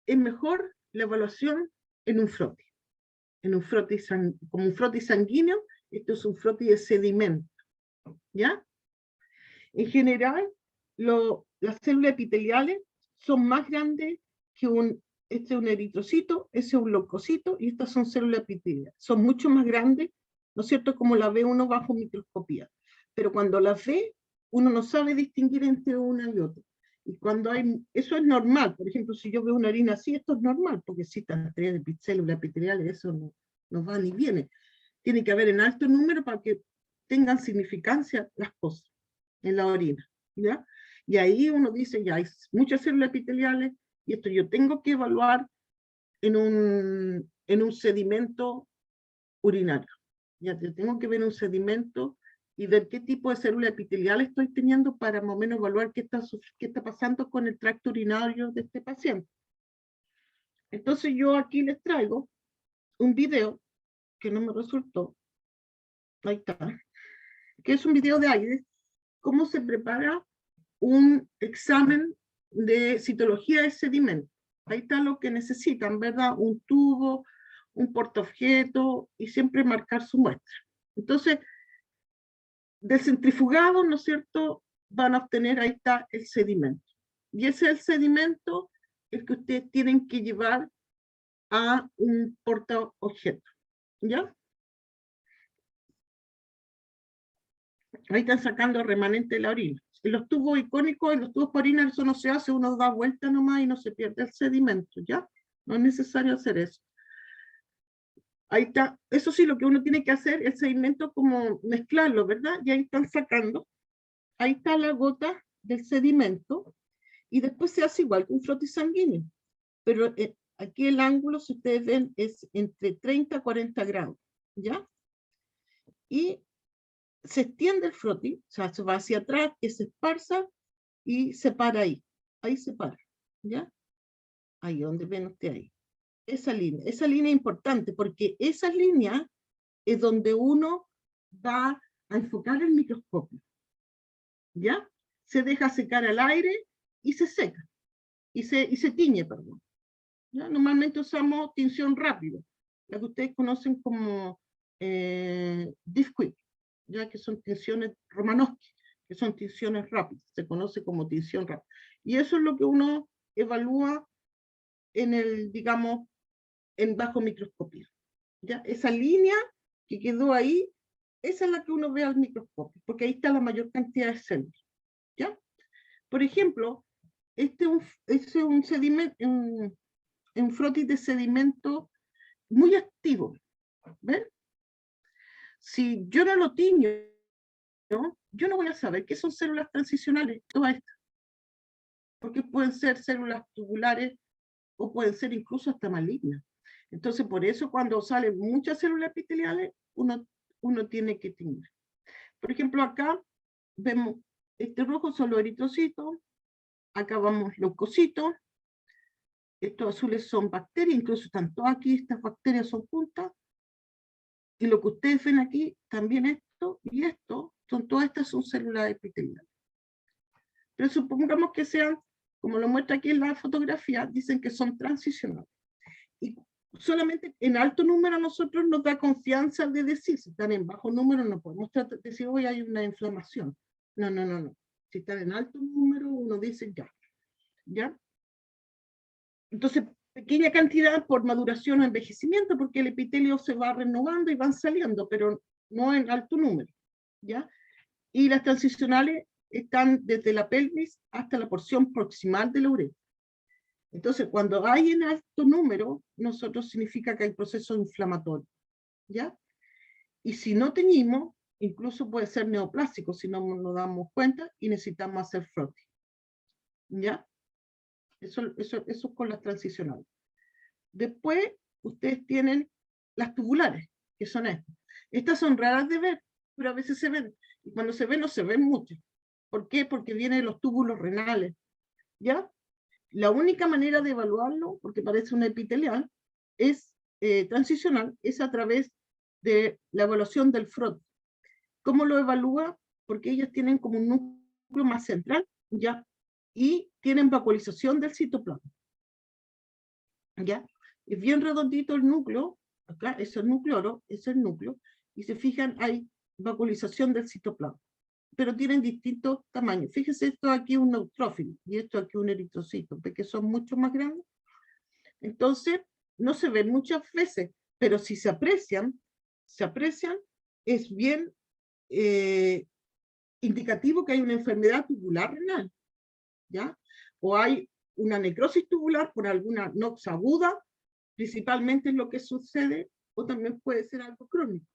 es mejor la evaluación en un frotis. En un frotis, como un frotis sanguíneo, esto es un frotis de sedimento, ¿ya? En general, las células epiteliales son más grandes que este es un eritrocito, ese es un leucocito, y estas son células epiteliales. Son mucho más grandes, ¿no es cierto?, como la ve uno bajo microscopía. Pero cuando las ve, uno no sabe distinguir entre una y otra. Y cuando eso es normal. Por ejemplo, si yo veo una harina así, esto es normal, porque si están tres células epiteliales, eso no va ni viene. Tiene que haber en alto número para que tengan significancia las cosas en la orina, ¿ya? Y ahí uno dice, ya hay muchas células epiteliales, y esto yo tengo que evaluar en un sedimento urinario. Ya tengo que ver un sedimento y ver qué tipo de células epiteliales estoy teniendo para más o menos evaluar qué está pasando con el tracto urinario de este paciente. Entonces yo aquí les traigo un video que no me resultó, ahí está, que es un video de aire, cómo se prepara un examen de citología de sedimento. Ahí está lo que necesitan, ¿verdad? Un tubo, un portaobjeto y siempre marcar su muestra. Entonces, del centrifugado, ¿no es cierto?, van a obtener, ahí está el sedimento. Y ese es el sedimento el que ustedes tienen que llevar a un portaobjeto, ¿ya? Ahí están sacando el remanente de la orina. En los tubos icónicos, en los tubos para orina, eso no se hace, uno da vuelta nomás y no se pierde el sedimento, ¿ya? No es necesario hacer eso. Ahí está, eso sí, lo que uno tiene que hacer, el sedimento, como mezclarlo, ¿verdad? Y ahí están sacando, ahí está la gota del sedimento, y después se hace igual que un frotis sanguíneo. Pero aquí el ángulo, si ustedes ven, es entre 30 a 40 grados, ¿ya? Y se extiende el frotis, o sea, se va hacia atrás, que se esparza, y se para ahí. Ahí se para, ¿ya? Ahí, donde ven ustedes ahí. Esa línea es importante, porque esa línea es donde uno va a enfocar el microscopio, ¿ya? Se deja secar al aire y se seca, y se tiñe, perdón. ¿Ya? Normalmente usamos tinción rápida, la que ustedes conocen como Disquick, ya que son tinciones Romanowski, que son tinciones rápidas, se conoce como tinción rápida. Y eso es lo que uno evalúa en el, digamos, en bajo microscopía. ¿Ya? Esa línea que quedó ahí, esa es la que uno ve al microscopio, porque ahí está la mayor cantidad de células. ¿Ya? Por ejemplo, este es un sedimento, un frotis de sedimento muy activo. ¿Ven? Si yo no lo tiño, yo no voy a saber qué son células transicionales, todas estas, porque pueden ser células tubulares o pueden ser incluso hasta malignas. Entonces, por eso cuando salen muchas células epiteliales, uno tiene que teñir. Por ejemplo, acá vemos, este rojo son los eritrocitos, acá vamos leucocitos, estos azules son bacterias, incluso están todas aquí, estas bacterias son juntas, y lo que ustedes ven aquí, también esto y esto, todas estas son células epiteliales. Pero supongamos que sean, como lo muestra aquí en la fotografía, dicen que son transicionales. Y solamente en alto número a nosotros nos da confianza de decir, si están en bajo número no podemos decir, hoy hay una inflamación. No, no, no, no. Si están en alto número, uno dice ya. ¿Ya? Entonces, pequeña cantidad por maduración o envejecimiento, porque el epitelio se va renovando y van saliendo, pero no en alto número. ¿Ya? Y las transicionales están desde la pelvis hasta la porción proximal de la uretra. Entonces, cuando hay en alto número, nosotros significa que hay proceso inflamatorio, ¿ya? Y si no teñimos, incluso puede ser neoplásico, si no nos damos cuenta, y necesitamos hacer frotis, ¿ya? Eso es con las transicionales. Después, ustedes tienen las tubulares, que son estas. Estas son raras de ver, pero a veces se ven. Y cuando se ven, no se ven mucho. ¿Por qué? Porque vienen los túbulos renales, ¿ya? La única manera de evaluarlo, porque parece una epitelial, es transicional, es a través de la evaluación del frotis. ¿Cómo lo evalúa? Porque ellas tienen como un núcleo más central, ¿ya? Y tienen vacuolización del citoplasma, ¿ya? Es bien redondito el núcleo, acá es el nucleolo, es el núcleo, y se fijan, hay vacuolización del citoplasma, pero tienen distintos tamaños. Fíjese, esto aquí un neutrófilo, y esto aquí un eritrocito, porque son mucho más grandes. Entonces, no se ven muchas veces, pero si se aprecian, es bien indicativo que hay una enfermedad tubular renal, ¿ya? O hay una necrosis tubular por alguna nox aguda, principalmente es lo que sucede, o también puede ser algo crónico,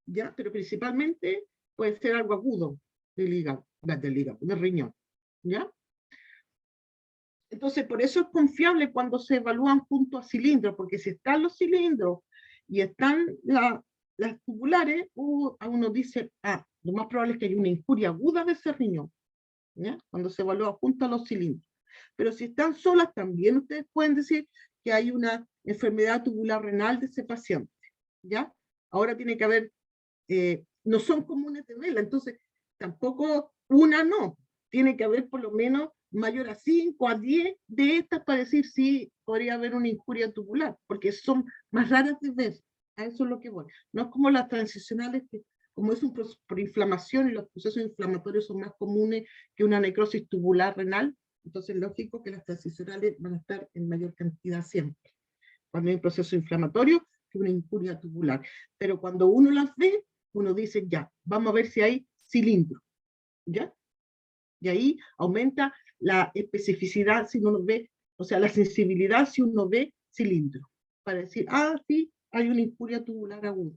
¿ya? Pero principalmente puede ser algo agudo del hígado, del riñón, ¿ya? Entonces, por eso es confiable cuando se evalúan junto a cilindros, porque si están los cilindros y están las tubulares, uno dice, lo más probable es que haya una injuria aguda de ese riñón, ¿ya? Cuando se evalúa junto a los cilindros. Pero si están solas, también ustedes pueden decir que hay una enfermedad tubular renal de ese paciente, ¿ya? Ahora tiene que haber, no son comunes de verla, entonces tampoco una no, tiene que haber por lo menos mayor a 5 a 10 de estas para decir si podría haber una injuria tubular, porque son más raras de ver, a eso es lo que voy. No es como las transicionales, que como es un proceso por inflamación y los procesos inflamatorios son más comunes que una necrosis tubular renal, entonces es lógico que las transicionales van a estar en mayor cantidad siempre, cuando hay un proceso inflamatorio que una injuria tubular. Pero cuando uno las ve, uno dice, ya, vamos a ver si hay cilindro, ¿ya? Y ahí aumenta la especificidad si uno ve, o sea, la sensibilidad si uno ve cilindro, para decir, sí, hay una injuria tubular aguda.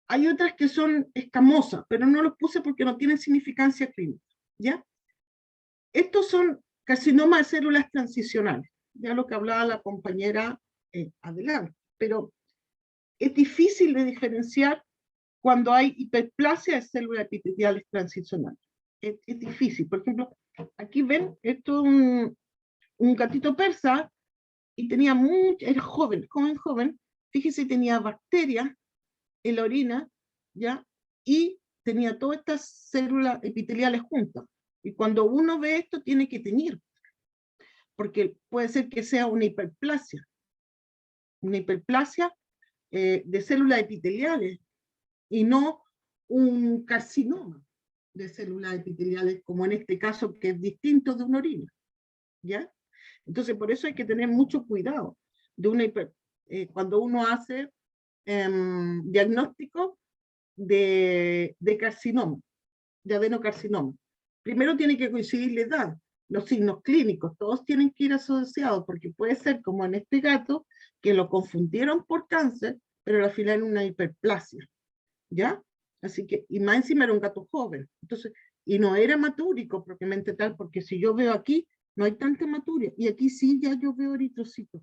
Hay otras que son escamosas, pero no los puse porque no tienen significancia clínica, ¿ya? Estos son carcinomas de células transicionales, ya lo que hablaba la compañera adelante, pero es difícil de diferenciar cuando hay hiperplasia de células epiteliales transicionales. Es difícil. Por ejemplo, aquí ven, esto es un gatito persa y tenía era joven, fíjese, tenía bacterias en la orina, ¿ya? Y tenía todas estas células epiteliales juntas. Y cuando uno ve esto, tiene que teñir, porque puede ser que sea una hiperplasia de células epiteliales y no un carcinoma. de células epiteliales, como en este caso, que es distinto de una orina, ¿ya? Entonces, por eso hay que tener mucho cuidado de una cuando uno hace diagnóstico de carcinoma, de adenocarcinoma. Primero tiene que coincidir la edad, los signos clínicos, todos tienen que ir asociados, porque puede ser como en este gato, que lo confundieron por cáncer, pero al final era una hiperplasia, ¿ya? Así que, y más encima era un gato joven, entonces, y no era hematúrico propiamente tal, porque si yo veo aquí, no hay tanta hematuria, y aquí sí ya yo veo eritrocitos,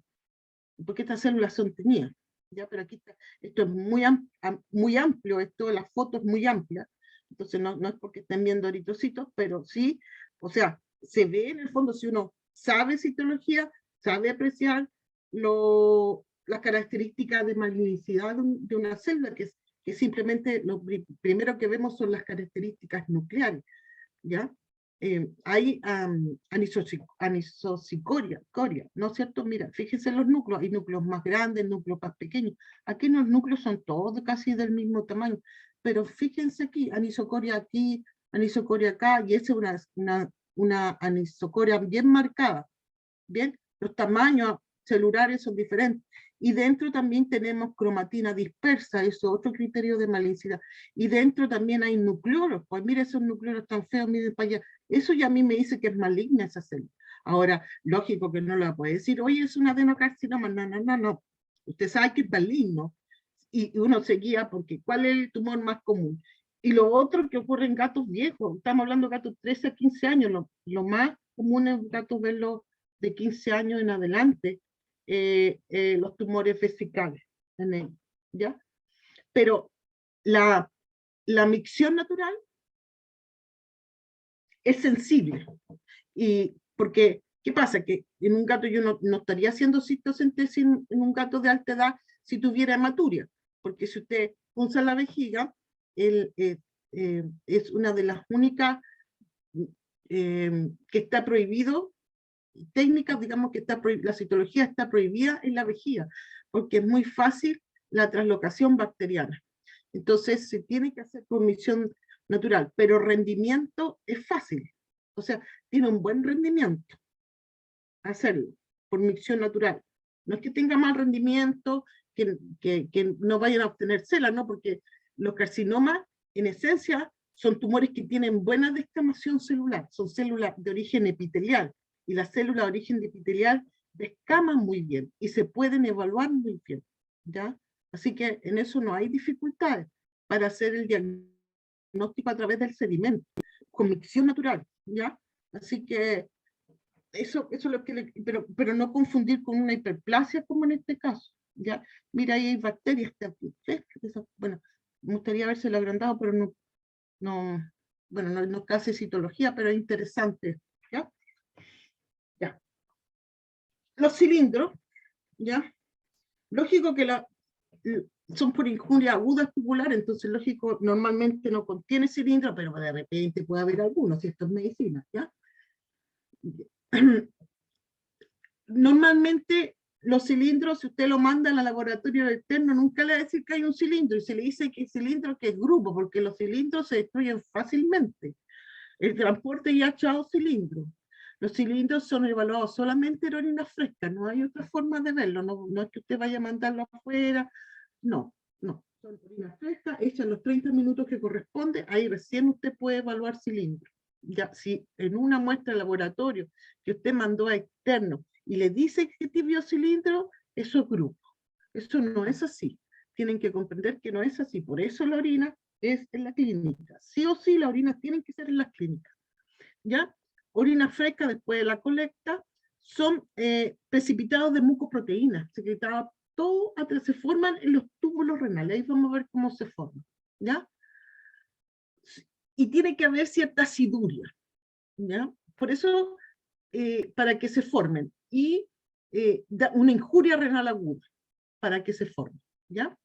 porque estas células son teñidas, ¿ya? Pero aquí está, esto es muy amplio, esto, la foto es muy amplia, entonces no es porque estén viendo eritrocitos, pero sí, o sea, se ve en el fondo, si uno sabe citología, sabe apreciar las características de malignidad de una célula, que simplemente lo primero que vemos son las características nucleares, ¿ya? Hay anisocicoria, ¿no es cierto? Mira, fíjense en los núcleos, hay núcleos más grandes, núcleos más pequeños. Aquí los núcleos son todos casi del mismo tamaño, pero fíjense aquí, anisocoria acá, y esa es una anisocoria bien marcada, ¿bien? Los tamaños celulares son diferentes. Y dentro también tenemos cromatina dispersa, eso es otro criterio de malignidad. Y dentro también hay nucleoros, pues mira esos nucleoros tan feos, miren para allá. Eso ya a mí me dice que es maligna esa célula. Ahora, lógico que no la puede decir, oye, es una adenocarcinoma, no. Usted sabe que es maligno. Y uno se guía porque ¿cuál es el tumor más común? Y lo otro que ocurre en gatos viejos, estamos hablando de gatos 13 a 15 años, lo más común es gatos verlos de 15 años en adelante, los tumores vesicales en ellos, ¿ya? Pero la micción natural es sensible. Y porque, ¿qué pasa? Que en un gato yo no estaría haciendo citocentesis en un gato de alta edad si tuviera hematuria, porque si usted punza la vejiga, es una de las únicas que está prohibido, técnicas, digamos que la citología está prohibida en la vejiga, porque es muy fácil la translocación bacteriana. Entonces se tiene que hacer por micción natural, pero rendimiento es fácil. O sea, tiene un buen rendimiento hacerlo por micción natural. No es que tenga mal rendimiento, que no vayan a obtener células, ¿no? Porque los carcinomas, en esencia, son tumores que tienen buena descamación celular, son células de origen epitelial, y las células de origen epitelial descaman muy bien y se pueden evaluar muy bien, ¿ya? Así que en eso no hay dificultades para hacer el diagnóstico a través del sedimento, con micción natural, ¿ya? Así que eso es lo que pero no confundir con una hiperplasia como en este caso, ¿ya? Mira, ahí hay bacterias, bueno, me gustaría haberse agrandado, pero bueno, no casi citología, pero es interesante, ¿ya? Ya. Los cilindros, ¿ya? Lógico que son por injuria aguda tubular, entonces lógico, normalmente no contiene cilindro, pero de repente puede haber algunos, si esto es medicina, ¿ya? Normalmente los cilindros, si usted lo manda al laboratorio externo, nunca le va a decir que hay un cilindro, y se le dice que cilindro que es grupo, porque los cilindros se destruyen fácilmente. El transporte ya ha echado cilindros. Los cilindros son evaluados solamente en orina fresca, no hay otra forma de verlo, no es que usted vaya a mandarlo afuera, no. Son orina fresca, echan los 30 minutos que corresponde, ahí recién usted puede evaluar cilindros. Ya, si en una muestra de laboratorio que usted mandó a externo y le dice que tiene cilindro, eso es grupo. Eso no es así. Tienen que comprender que no es así. Por eso la orina es en la clínica. Sí o sí, las orinas tienen que ser en las clínicas. ¿Ya? Orina fresca después de la colecta son precipitados de mucoproteínas, secretados todo, se forman en los túbulos renales. Ahí vamos a ver cómo se forman. ¿Ya? Y tiene que haber cierta aciduria. ¿Ya? Por eso, para que se formen. Y una injuria renal aguda para que se formen. ¿Ya?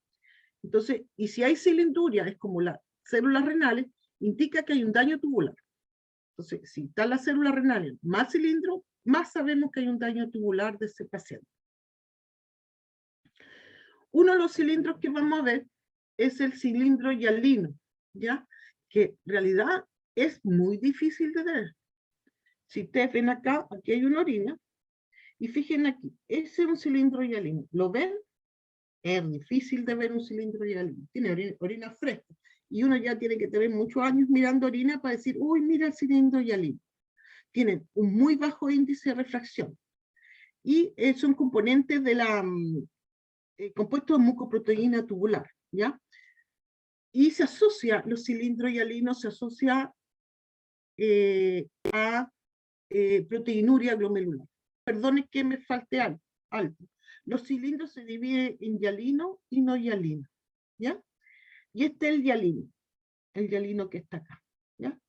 Entonces, y si hay cilinduria, es como las células renales, indica que hay un daño tubular. Entonces, si están las células renales más cilindro, más sabemos que hay un daño tubular de ese paciente. Uno de los cilindros que vamos a ver es el cilindro hialino, ¿ya? Que en realidad es muy difícil de ver. Si ustedes ven acá, aquí hay una orina, y fíjense aquí, ese es un cilindro hialino. ¿Lo ven? Es difícil de ver un cilindro hialino. Tiene orina fresca. Y uno ya tiene que tener muchos años mirando orina para decir, uy, mira el cilindro hialino. Tienen un muy bajo índice de refracción. Y son componentes de la compuesto de mucoproteína tubular, ¿ya? Y se asocia, los cilindros hialinos se asocia a proteinuria glomerular. Perdone que me falte algo. Los cilindros se dividen en hialino y no hialino, ¿ya? Y este es el hialino que está acá, ¿ya?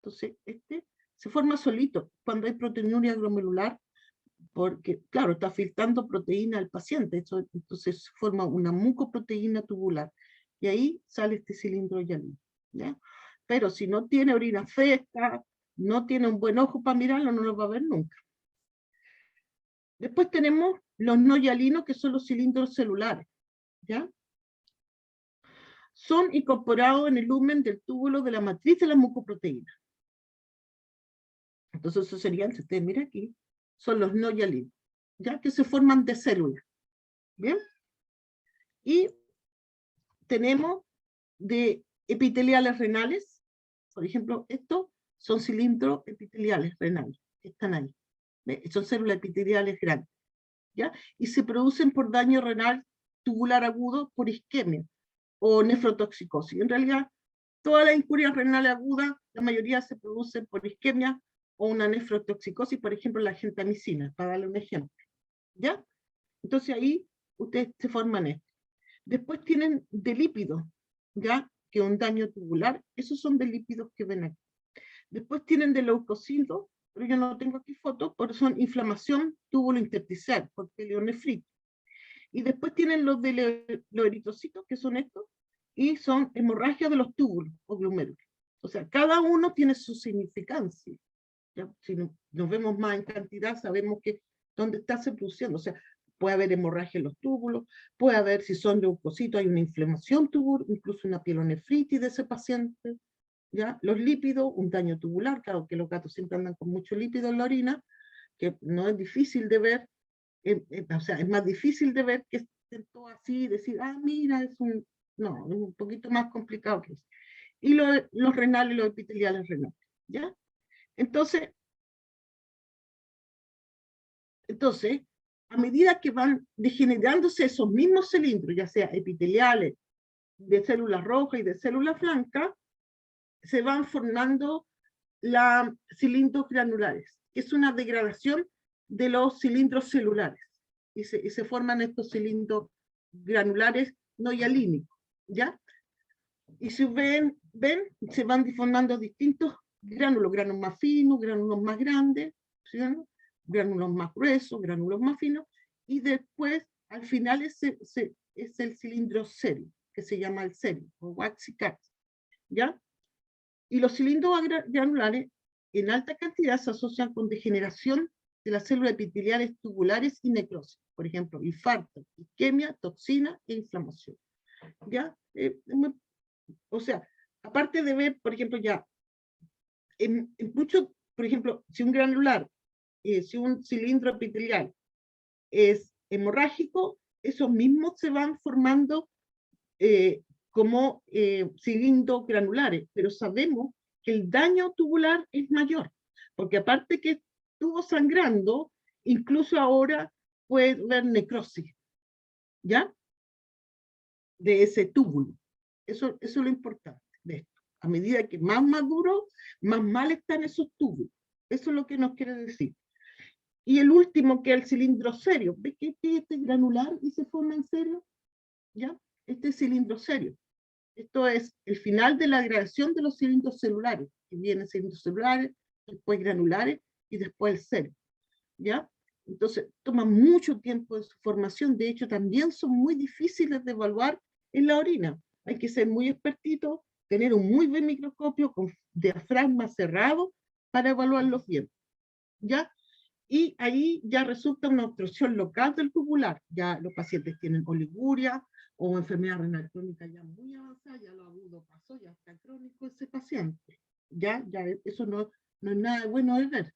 Entonces, este se forma solito cuando hay proteinuria glomerular, porque, claro, está filtrando proteína al paciente, entonces se forma una mucoproteína tubular, y ahí sale este cilindro hialino, ¿ya? Pero si no tiene orina fresca, no tiene un buen ojo para mirarlo, no lo va a ver nunca. Después tenemos los no hialinos, que son los cilindros celulares, ¿ya? Son incorporados en el lumen del túbulo de la matriz de la mucoproteína. Entonces, eso serían, si ustedes miran aquí, son los no hialinos, ¿ya? Que se forman de células, ¿bien? Y tenemos de epiteliales renales, por ejemplo, estos son cilindros epiteliales renales, que están ahí. ¿Ve? Son células epiteliales grandes, ¿ya? Y se producen por daño renal tubular agudo por isquemia o nefrotoxicosis. En realidad, todas las injurias renales agudas, la mayoría se producen por isquemia o una nefrotoxicosis, por ejemplo, la gentamicina, para darle un ejemplo, ¿ya? Entonces ahí ustedes se forman esto. Después tienen de lípidos, ¿ya? Que un daño tubular, esos son de lípidos que ven aquí. Después tienen de leucocitos, pero yo no tengo aquí fotos, pero son inflamación túbulo intersticial, por pelionefritis. Y después tienen los de los eritrocitos, que son estos, y son hemorragia de los túbulos o glomérulos. O sea, cada uno tiene su significancia. ¿Ya? Si nos vemos más en cantidad, sabemos que dónde está se produciendo. O sea, puede haber hemorragia en los túbulos, puede haber, si son leucocitos, hay una inflamación tubular, incluso una pielonefritis de ese paciente. ¿Ya? Los lípidos, un daño tubular, claro que los gatos siempre andan con mucho lípido en la orina, que no es difícil de ver, o sea, es más difícil de ver que estén todo así y decir, ah, mira, es un, no, es un poquito más complicado que eso. Y los renales, los epiteliales renales, ¿ya? Entonces, a medida que van degenerándose esos mismos cilindros, ya sea epiteliales, de células rojas y de células blancas, se van formando cilindros granulares, que es una degradación de los cilindros celulares, y se forman estos cilindros granulares no hialínicos, ¿ya? Y si ven, se van formando distintos gránulos más finos, gránulos más grandes, ¿sí? Gránulos más gruesos, gránulos más finos, y después, al final, es el cilindro serio, que se llama el serio, o waxy cat, ¿ya? Y los cilindros granulares, en alta cantidad, se asocian con degeneración de las células epiteliales tubulares y necrosis, por ejemplo, infarto, isquemia, toxina e inflamación, ¿ya? O sea, aparte de ver, por ejemplo, ya, en mucho, por ejemplo, si un granular, si un cilindro epitelial es hemorrágico, esos mismos se van formando como cilindros granulares, pero sabemos que el daño tubular es mayor, porque aparte que estuvo sangrando, incluso ahora puede haber necrosis, ¿ya? De ese túbulo. Eso es lo importante de esto. A medida que más maduro, más mal están esos túbulos. Eso es lo que nos quiere decir. Y el último, que es el cilindro serio. ¿Ves que este granular y se forma en serio? ¿Ya? Este es cilindro serio. Esto es el final de la degradación de los cilindros celulares, que vienen cilindros celulares, después granulares y después el serio. ¿Ya? Entonces, toma mucho tiempo de su formación. De hecho, también son muy difíciles de evaluar en la orina. Hay que ser muy expertito, tener un muy buen microscopio con diafragma cerrado para evaluarlos bien, ¿ya? Y ahí ya resulta una obstrucción local del tubular. Ya los pacientes tienen oliguria o enfermedad renal crónica ya muy avanzada, ya lo agudo pasó, ya está crónico ese paciente, ya eso no es nada bueno de ver,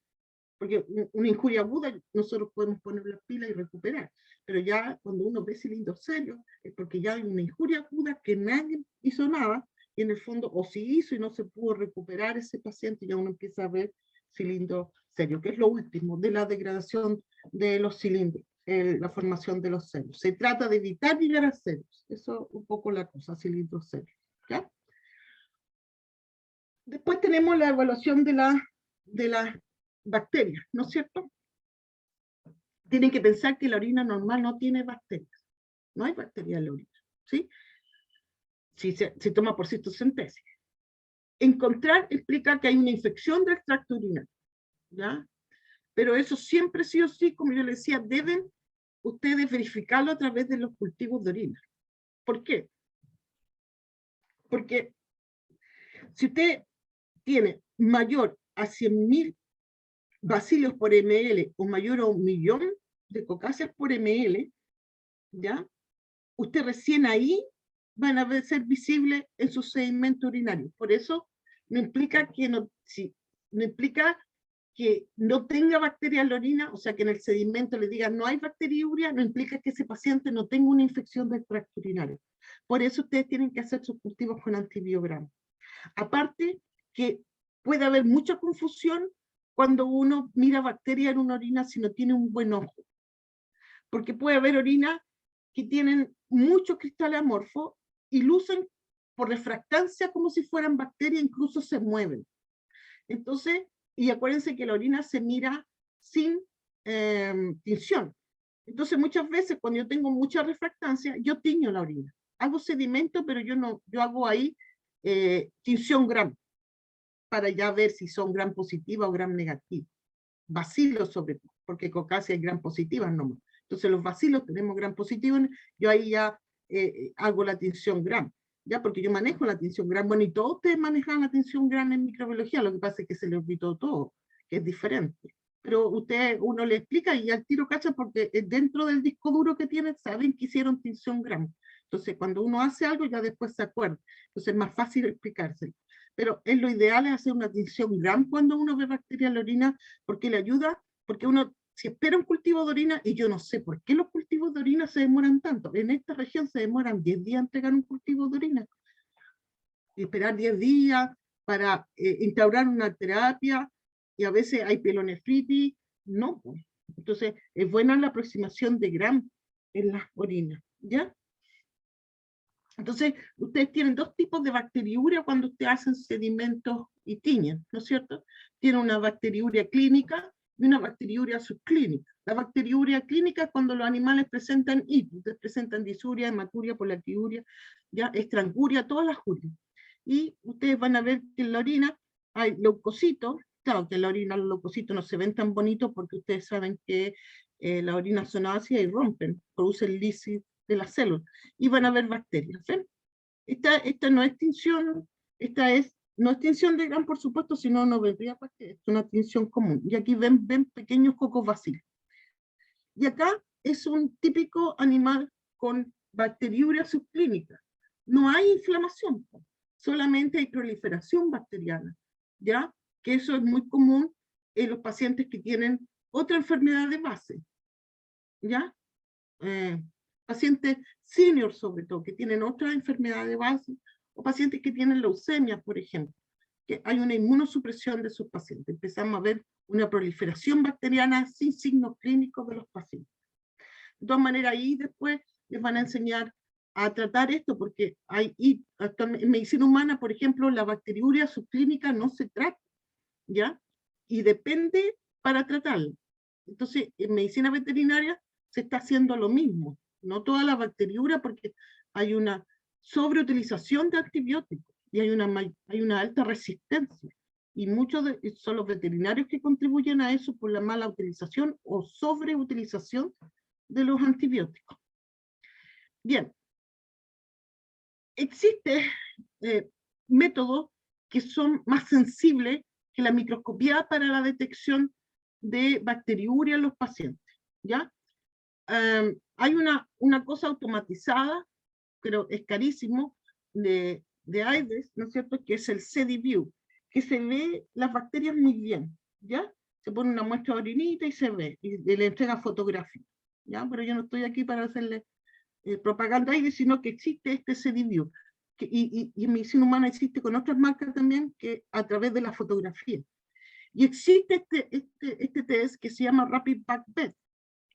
porque una injuria aguda nosotros podemos poner las pilas y recuperar, pero ya cuando uno ve cilindros serios es porque ya hay una injuria aguda que nadie hizo nada, y en el fondo o si hizo y no se pudo recuperar ese paciente, ya uno empieza a ver cilindros serios, que es lo último de la degradación de los cilindros, la formación de los ceros. Se trata de evitar llegar a ceros, eso es un poco la cosa, cilindros serios, ¿ya? Después tenemos la evaluación de las bacterias, ¿no es cierto? Tienen que pensar que la orina normal no tiene bacterias. No hay bacterias en la orina, ¿sí? Si se toma por citosíntesis. Encontrar implica que hay una infección del tracto urinario, ¿ya? Pero eso siempre sí o sí, como yo les decía, deben ustedes verificarlo a través de los cultivos de orina. ¿Por qué? Porque si usted tiene mayor a 100.000 bacilios por ml o mayor a 1.000.000 de cocáceas por ml, ¿ya? Usted recién ahí van a ser visibles en su sedimento urinario. Por eso no implica que no implica que no tenga bacterias en la orina, o sea que en el sedimento le digan no hay bacteriuria, no implica que ese paciente no tenga una infección del tracto urinario. Por eso ustedes tienen que hacer sus cultivos con antibiograma. Aparte que puede haber mucha confusión cuando uno mira bacterias en una orina si no tiene un buen ojo. Porque puede haber orina que tienen muchos cristales amorfos y lucen por refractancia como si fueran bacterias, incluso se mueven. Entonces, y acuérdense que la orina se mira sin tinción. Entonces, muchas veces cuando yo tengo mucha refractancia, yo tiño la orina. Hago sedimento, pero yo hago ahí tinción gram, para ya ver si son gram positiva o gram negativa. Bacilos sobre todo, porque cocácea hay gram positivas nomás. Entonces los bacilos tenemos gram positivo, yo ahí ya hago la tinción gram, ya porque yo manejo la tinción gram. Bueno, y todos ustedes manejan la tinción gram en microbiología, lo que pasa es que se les olvidó todo, que es diferente. Pero uno le explica y al tiro cacha porque dentro del disco duro que tienen saben que hicieron tinción gram. Entonces cuando uno hace algo ya después se acuerda. Entonces es más fácil explicárselo. Pero lo ideal es hacer una tinción gram cuando uno ve bacterias en la orina, porque le ayuda, porque uno si espera un cultivo de orina, y yo no sé por qué los cultivos de orina se demoran tanto. En esta región se demoran 10 días en entregar un cultivo de orina. Y esperar 10 días para instaurar una terapia, y a veces hay pielonefritis. No, pues. Entonces, es buena la aproximación de gram en las orinas, ¿ya? Entonces, ustedes tienen dos tipos de bacteriuria cuando ustedes hacen sedimentos y tiñen, ¿no es cierto? Tienen una bacteriuria clínica y una bacteriuria subclínica. La bacteriuria clínica es cuando los animales presentan itis, presentan disuria, hematuria, polatiuria, ya, estranguria, todas las jurias. Y ustedes van a ver que en la orina hay leucocitos. Claro que en la orina los leucocitos no se ven tan bonitos porque ustedes saben que las orinas son ácidas y rompen, producen lisis de las células, y van a haber bacterias. ¿Ven? Esta no es tinción, no es tinción de gram, por supuesto, sino no vendría bacterias, es una tinción común. Y aquí ven pequeños cocos bacilos. Y acá es un típico animal con bacteriuria subclínica. No hay inflamación, solamente hay proliferación bacteriana, ¿ya? Que eso es muy común en los pacientes que tienen otra enfermedad de base, ¿ya? Pacientes senior sobre todo, que tienen otra enfermedad de base, o pacientes que tienen leucemia, por ejemplo, que hay una inmunosupresión de sus pacientes. Empezamos a ver una proliferación bacteriana sin signos clínicos de los pacientes. De todas maneras, ahí después les van a enseñar a tratar esto, porque en medicina humana, por ejemplo, la bacteriuria subclínica no se trata, ¿ya? Y depende para tratarla. Entonces, en medicina veterinaria se está haciendo lo mismo. No toda la bacteriuria, porque hay una sobreutilización de antibióticos y hay una alta resistencia. Y muchos son los veterinarios que contribuyen a eso por la mala utilización o sobreutilización de los antibióticos. Bien, existen métodos que son más sensibles que la microscopía para la detección de bacteriuria en los pacientes, ¿ya? Hay una cosa automatizada, pero es carísimo, de AIDS, ¿no es cierto?, que es el SediVue, que se ve las bacterias muy bien, ¿ya? Se pone una muestra de orinita y se ve, y le entrega fotografía, ¿ya? Pero yo no estoy aquí para hacerle propaganda ahí, sino que existe este CDView, y en medicina humana existe con otras marcas también, que a través de la fotografía. Y existe este test que se llama Rapid Back Bed,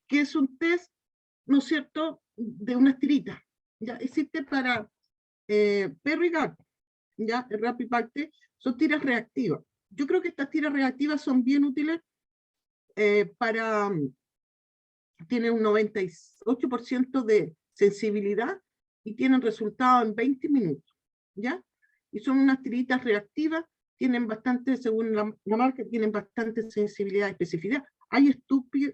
que es un test, ¿no es cierto?, de unas tiritas. ¿Ya? Existe para perro y gato. ¿Ya? El Rapid Back Test son tiras reactivas. Yo creo que estas tiras reactivas son bien útiles tienen un 98% de sensibilidad y tienen resultado en 20 minutos. ¿Ya? Y son unas tiritas reactivas, tienen bastante, según la marca, tienen bastante sensibilidad y especificidad. Hay estudios,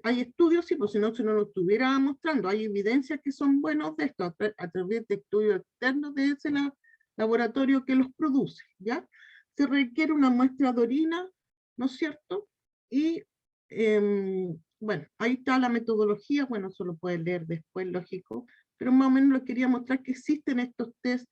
sí, pues si no lo estuviera mostrando, hay evidencias que son buenos de esto, a través de estudios externos de ese laboratorio que los produce, ¿ya? Se requiere una muestra de orina, ¿no es cierto? Y, bueno, ahí está la metodología, bueno, eso lo pueden leer después, lógico, pero más o menos les quería mostrar que existen estos test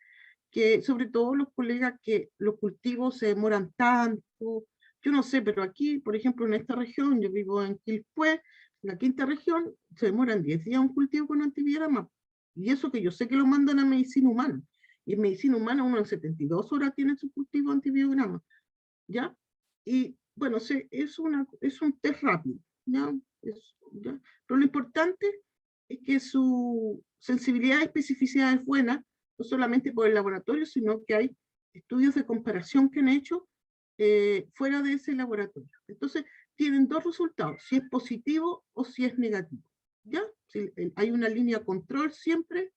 que sobre todo los colegas que los cultivos se demoran tanto, yo no sé, pero aquí, por ejemplo, en esta región, yo vivo en Quilpué, la quinta región, se demoran 10 días un cultivo con antibiograma, y eso que yo sé que lo mandan a medicina humana, y en medicina humana uno en 72 horas tiene su cultivo antibiograma, ¿ya? Y bueno, es un test rápido, ¿ya? ¿Ya? Pero lo importante es que su sensibilidad y especificidad es buena, no solamente por el laboratorio, sino que hay estudios de comparación que han hecho fuera de ese laboratorio. Entonces, tienen dos resultados, si es positivo o si es negativo. ¿Ya? Si, hay una línea control siempre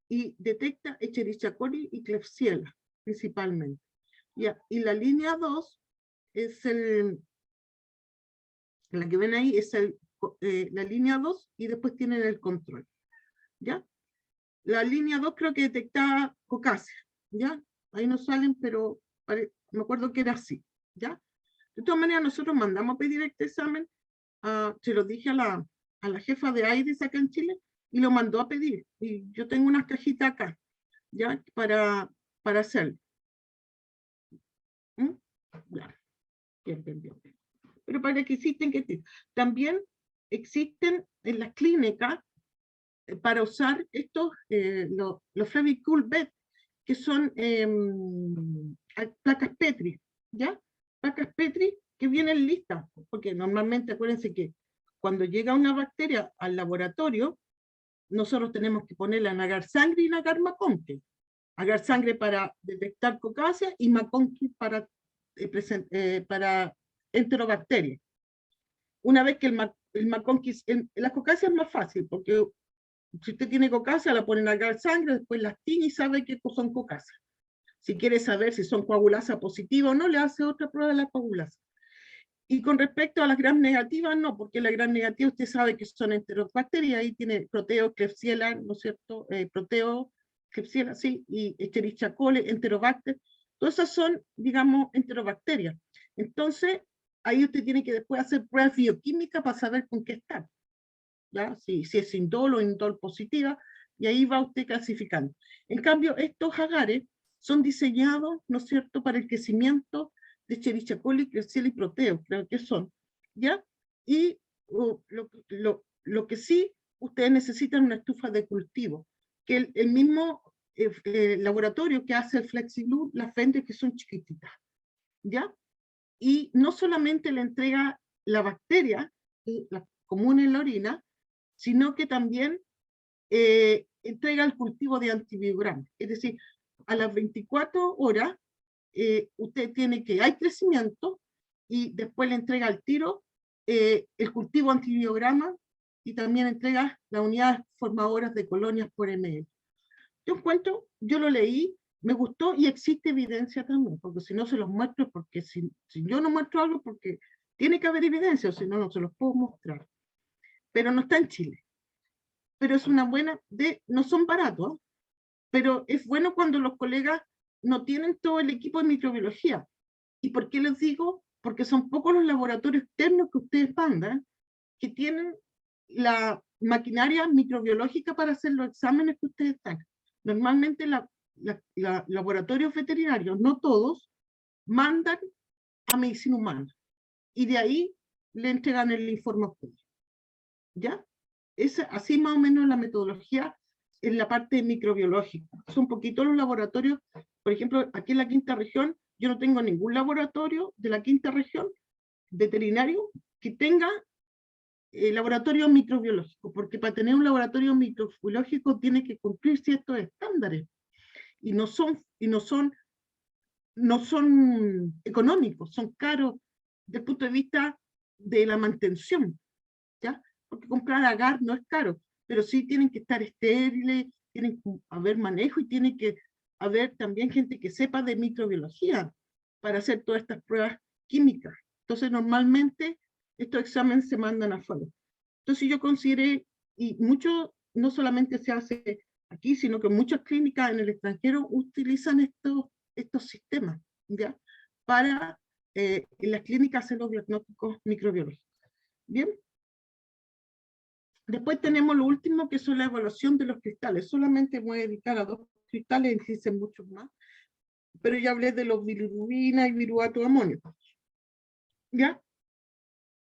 y detecta Escherichia coli y Klebsiella, principalmente. ¿Ya? Y la línea 2 es la que ven ahí, es la línea 2 y después tienen el control. ¿Ya? La línea 2 creo que detectaba cocácea, ¿ya? Ahí no salen, pero me acuerdo que era así, ¿ya? De todas maneras, nosotros mandamos a pedir este examen, se lo dije a la jefa de AIDS acá en Chile, y lo mandó a pedir. Y yo tengo unas cajitas acá, ¿ya? Para hacerlo. ¿Mm? Ya. Bien, bien, bien. Pero para que existen, también existen en las clínicas para usar estos, los Flavicool Bed, que son placas Petri, ¿ya? Placas Petri que vienen listas, porque normalmente acuérdense que cuando llega una bacteria al laboratorio, nosotros tenemos que ponerla en agar sangre y en agar McConkey. Agar sangre para detectar cocácea y McConkey para enterobacterias. Una vez que el McConkey, la cocácea es más fácil, porque si usted tiene cocácea, la ponen acá en sangre, después las tiñe y sabe que son cocáceas. Si quiere saber si son coagulasa positiva o no, le hace otra prueba de la coagulasa. Y con respecto a las gram negativas, no, porque la gram negativa usted sabe que son enterobacterias, ahí tiene Proteo, Klebsiella, ¿no es cierto? Proteo, Klebsiella, sí, y Escherichia coli, Enterobacter, todas esas son, digamos, enterobacterias. Entonces, ahí usted tiene que después hacer pruebas bioquímicas para saber con qué está. ¿Ya? Si es indol o indol positiva, y ahí va usted clasificando. En cambio, estos agares son diseñados, ¿no es cierto?, para el crecimiento de Escherichia coli, Klebsiella y Proteo, creo que son, ¿ya? Y lo que sí, ustedes necesitan una estufa de cultivo, que el mismo laboratorio que hace el FlexiBlue, las vende que son chiquititas, ¿ya? Y no solamente le entrega la bacteria, la común en la orina, sino que también entrega el cultivo de antibiograma. Es decir, a las 24 horas, usted tiene que, hay crecimiento, y después le entrega al tiro el cultivo antibiograma y también entrega las unidades formadoras de colonias por ml. Yo encuentro, yo lo leí, me gustó y existe evidencia también, porque si no se los muestro, porque si yo no muestro algo, porque tiene que haber evidencia, o si no, no se los puedo mostrar. Pero no está en Chile. Pero es una buena, no son baratos, pero es bueno cuando los colegas no tienen todo el equipo de microbiología. ¿Y por qué les digo? Porque son pocos los laboratorios externos que ustedes mandan que tienen la maquinaria microbiológica para hacer los exámenes que ustedes están. Normalmente laboratorios veterinarios, no todos, mandan a medicina humana. Y de ahí le entregan el informe a ustedes. ¿Ya? Es así más o menos la metodología en la parte microbiológica. Son un poquito los laboratorios, por ejemplo, aquí en la quinta región, yo no tengo ningún laboratorio de la quinta región veterinario que tenga laboratorio microbiológico, porque para tener un laboratorio microbiológico tiene que cumplir ciertos estándares y no son económicos, son caros desde el punto de vista de la mantención, ¿ya? Porque comprar agar no es caro, pero sí tienen que estar estériles, tienen que haber manejo y tiene que haber también gente que sepa de microbiología para hacer todas estas pruebas químicas. Entonces, normalmente estos exámenes se mandan afuera. Entonces, yo consideré, y mucho, no solamente se hace aquí, sino que muchas clínicas en el extranjero utilizan estos sistemas, ¿ya? Para en las clínicas hacer los diagnósticos microbiológicos. Bien. Después tenemos lo último, que son la evaluación de los cristales. Solamente voy a dedicar a 2 cristales, existen muchos más, pero ya hablé de los bilirrubina y viruato de amonio. ¿Ya?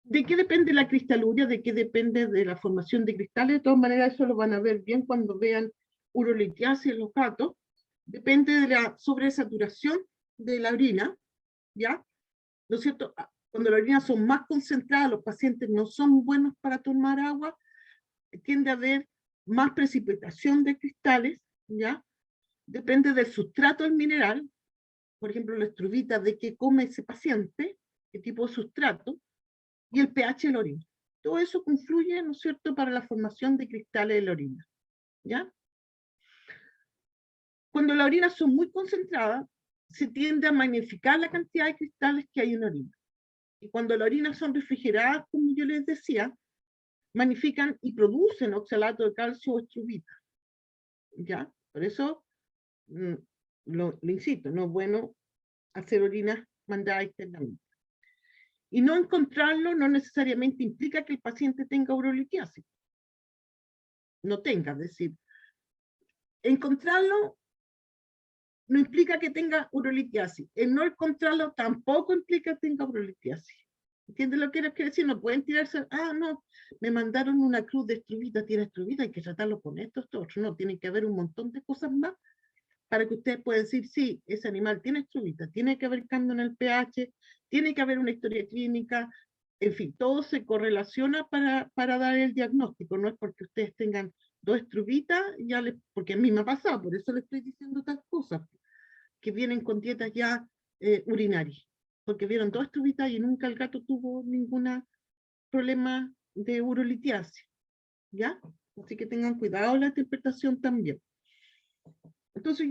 ¿De qué depende la cristaluria? ¿De qué depende de la formación de cristales? De todas maneras, eso lo van a ver bien cuando vean urolitiasis en los gatos. Depende de la sobresaturación de la orina, ¿ya? ¿No es cierto? Cuando las orinas son más concentradas, los pacientes no son buenos para tomar agua, tiende a haber más precipitación de cristales, ¿ya? Depende del sustrato del mineral, por ejemplo, la estruvita, de qué come ese paciente, qué tipo de sustrato, y el pH de la orina. Todo eso confluye, ¿no es cierto?, para la formación de cristales de la orina, ¿ya? Cuando las orinas son muy concentradas, se tiende a magnificar la cantidad de cristales que hay en la orina. Y cuando las orinas son refrigeradas, como yo les decía, magnifican y producen oxalato de calcio o estruvita, ¿ya? Por eso, lo incito, no es bueno hacer orinas mandadas externamente. Y no encontrarlo no necesariamente implica que el paciente tenga urolitiasis. No tenga, es decir, encontrarlo no implica que tenga urolitiasis. El no encontrarlo tampoco implica que tenga urolitiasis. ¿Entiendes lo que quiero decir? No pueden tirarse, no, me mandaron una cruz de estruvita, tiene estruvita, hay que tratarlo con esto otro. No, tiene que haber un montón de cosas más para que ustedes puedan decir, sí, ese animal tiene estruvita, tiene que haber cambio en el pH, tiene que haber una historia clínica, en fin, todo se correlaciona para dar el diagnóstico. No es porque ustedes tengan 2 estruvitas, porque a mí me ha pasado, por eso les estoy diciendo estas cosas, que vienen con dietas ya urinarias, porque vieron 2 estruvitas y nunca el gato tuvo ningún problema de urolitiasis, ¿ya? Así que tengan cuidado en la interpretación también. Entonces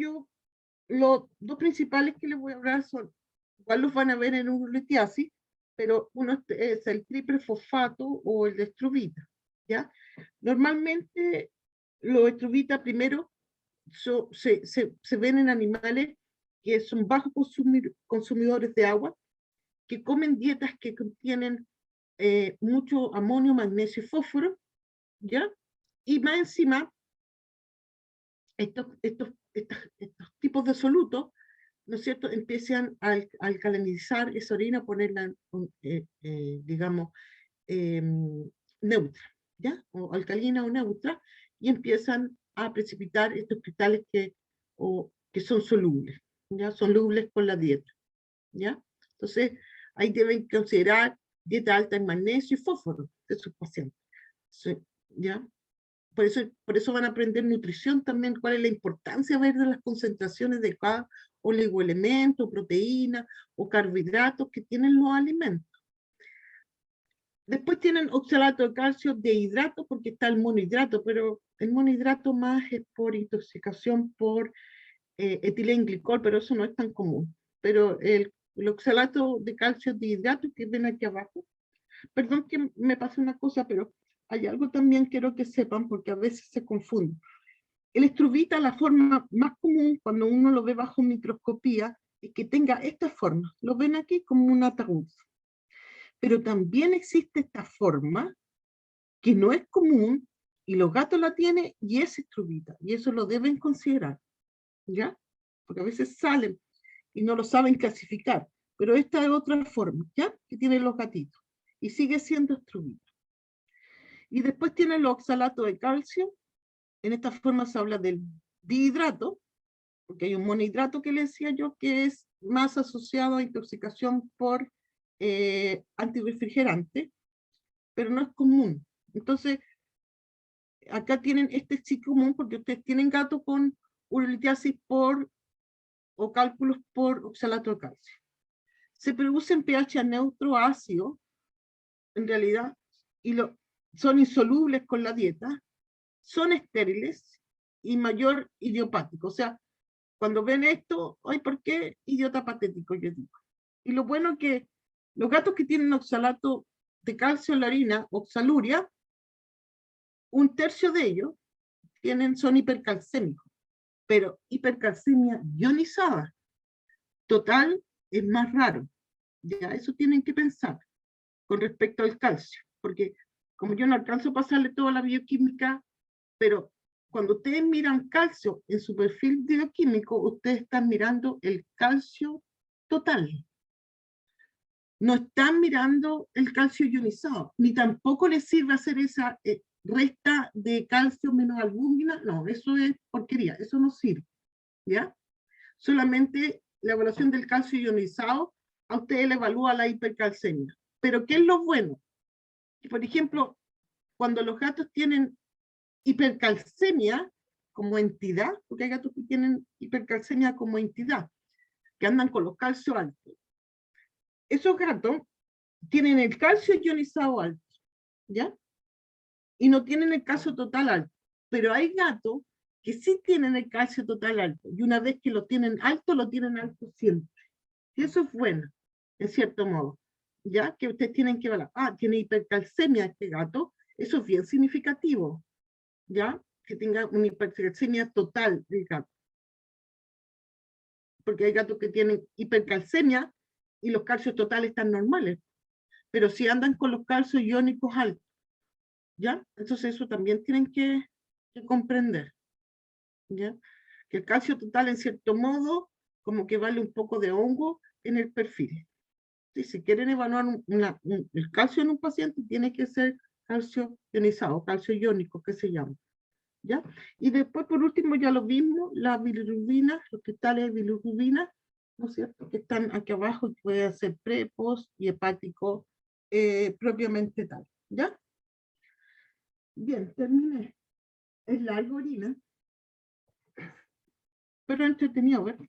los 2 principales que les voy a hablar son, igual los van a ver en urolitiasis, pero uno es el triple fosfato o el de estruvita, ¿ya? Normalmente los estruvita primero se ven en animales que son bajos consumidores de agua, que comen dietas que contienen mucho amonio, magnesio y fósforo, ¿ya? Y más encima, estos tipos de solutos, ¿no es cierto?, empiezan a alcalinizar esa orina, ponerla, digamos, neutra, ¿ya? O alcalina o neutra, y empiezan a precipitar estos cristales que son solubles, ¿ya? Solubles con la dieta, ¿ya? Entonces, ahí deben considerar dieta alta en magnesio y fósforo de sus pacientes, ¿ya? Por eso van a aprender nutrición también, cuál es la importancia de las concentraciones de cada oligoelemento, proteína o carbohidratos que tienen los alimentos. Después tienen oxalato de calcio de hidrato, porque está el monohidrato, pero el monohidrato más es por intoxicación por etilenglicol, pero eso no es tan común. Pero el oxalato de calcio de hidrato que ven aquí abajo, perdón que me pase una cosa, pero hay algo también quiero que sepan, porque a veces se confunde. El estruvita, la forma más común cuando uno lo ve bajo microscopía, es que tenga esta forma. Lo ven aquí como un ataúd. Pero también existe esta forma que no es común y los gatos la tienen y es estruvita. Y eso lo deben considerar, ¿ya? Porque a veces salen y no lo saben clasificar. pero esta es otra forma, ¿ya? Que tienen los gatitos. Y sigue siendo estruvita. Y después tienen los oxalatos de calcio. En esta forma se habla del dihidrato, porque hay un monohidrato que le decía yo que es más asociado a intoxicación por antirrefrigerante, pero no es común. Entonces, acá tienen este sí común porque ustedes tienen gato con urolitiasis o cálculos por oxalato de calcio. Se producen pH neutro ácido, en realidad, y son insolubles con la dieta, son estériles y mayor idiopático. O sea, cuando ven esto, ay, ¿por qué idiota patético? Yo digo. Y lo bueno es que los gatos que tienen oxalato de calcio en la orina, oxaluria, un tercio de ellos son hipercalcémicos, pero hipercalcemia ionizada. Total es más raro. Ya eso tienen que pensar con respecto al calcio, porque como yo no alcanzo a pasarle toda la bioquímica, pero cuando ustedes miran calcio en su perfil bioquímico, ustedes están mirando el calcio total. No están mirando el calcio ionizado, ni tampoco les sirve hacer esa resta de calcio menos albúmina. No, eso es porquería, eso no sirve, ¿ya? Solamente la evaluación del calcio ionizado a ustedes le evalúa la hipercalcemia. Pero ¿qué es lo bueno? Por ejemplo, cuando los gatos tienen hipercalcemia como entidad, porque hay gatos que tienen hipercalcemia como entidad, que andan con los calcios altos. Esos gatos tienen el calcio ionizado alto, ¿ya? Y no tienen el calcio total alto. Pero hay gatos que sí tienen el calcio total alto, y una vez que lo tienen alto siempre. Y eso es bueno, en cierto modo. ¿Ya? Que ustedes tienen que ver, tiene hipercalcemia este gato, eso es bien significativo, ¿ya? Que tenga una hipercalcemia total del gato. Porque hay gatos que tienen hipercalcemia y los calcios totales están normales, pero si andan con los calcios iónicos altos, ¿ya? Entonces eso también tienen que comprender, ¿ya? Que el calcio total, en cierto modo, como que vale un poco de hongo en el perfil. ¿Sí? Si quieren evaluar el calcio en un paciente, tiene que ser calcio ionizado, calcio iónico, que se llama, ¿ya? Y después, por último, ya lo mismo, la bilirrubina, los cristales de bilirrubina, ¿no es cierto?, que están aquí abajo y puede ser pre, post y hepático propiamente tal, ¿ya? Bien, terminé. Es larga orina, pero entretenido, ¿verdad?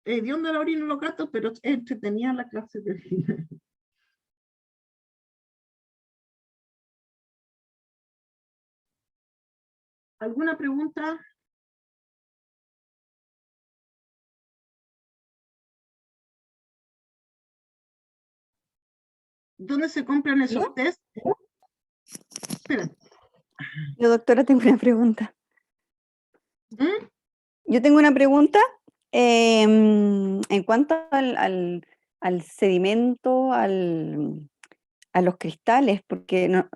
De onda la orina en los gatos, pero es entretenida la clase de orina. ¿Alguna pregunta? ¿Dónde se compran esos ¿Yo? test? Espera. Yo, doctora, tengo una pregunta. ¿Mm? Yo tengo una pregunta en cuanto al sedimento, a los cristales, porque no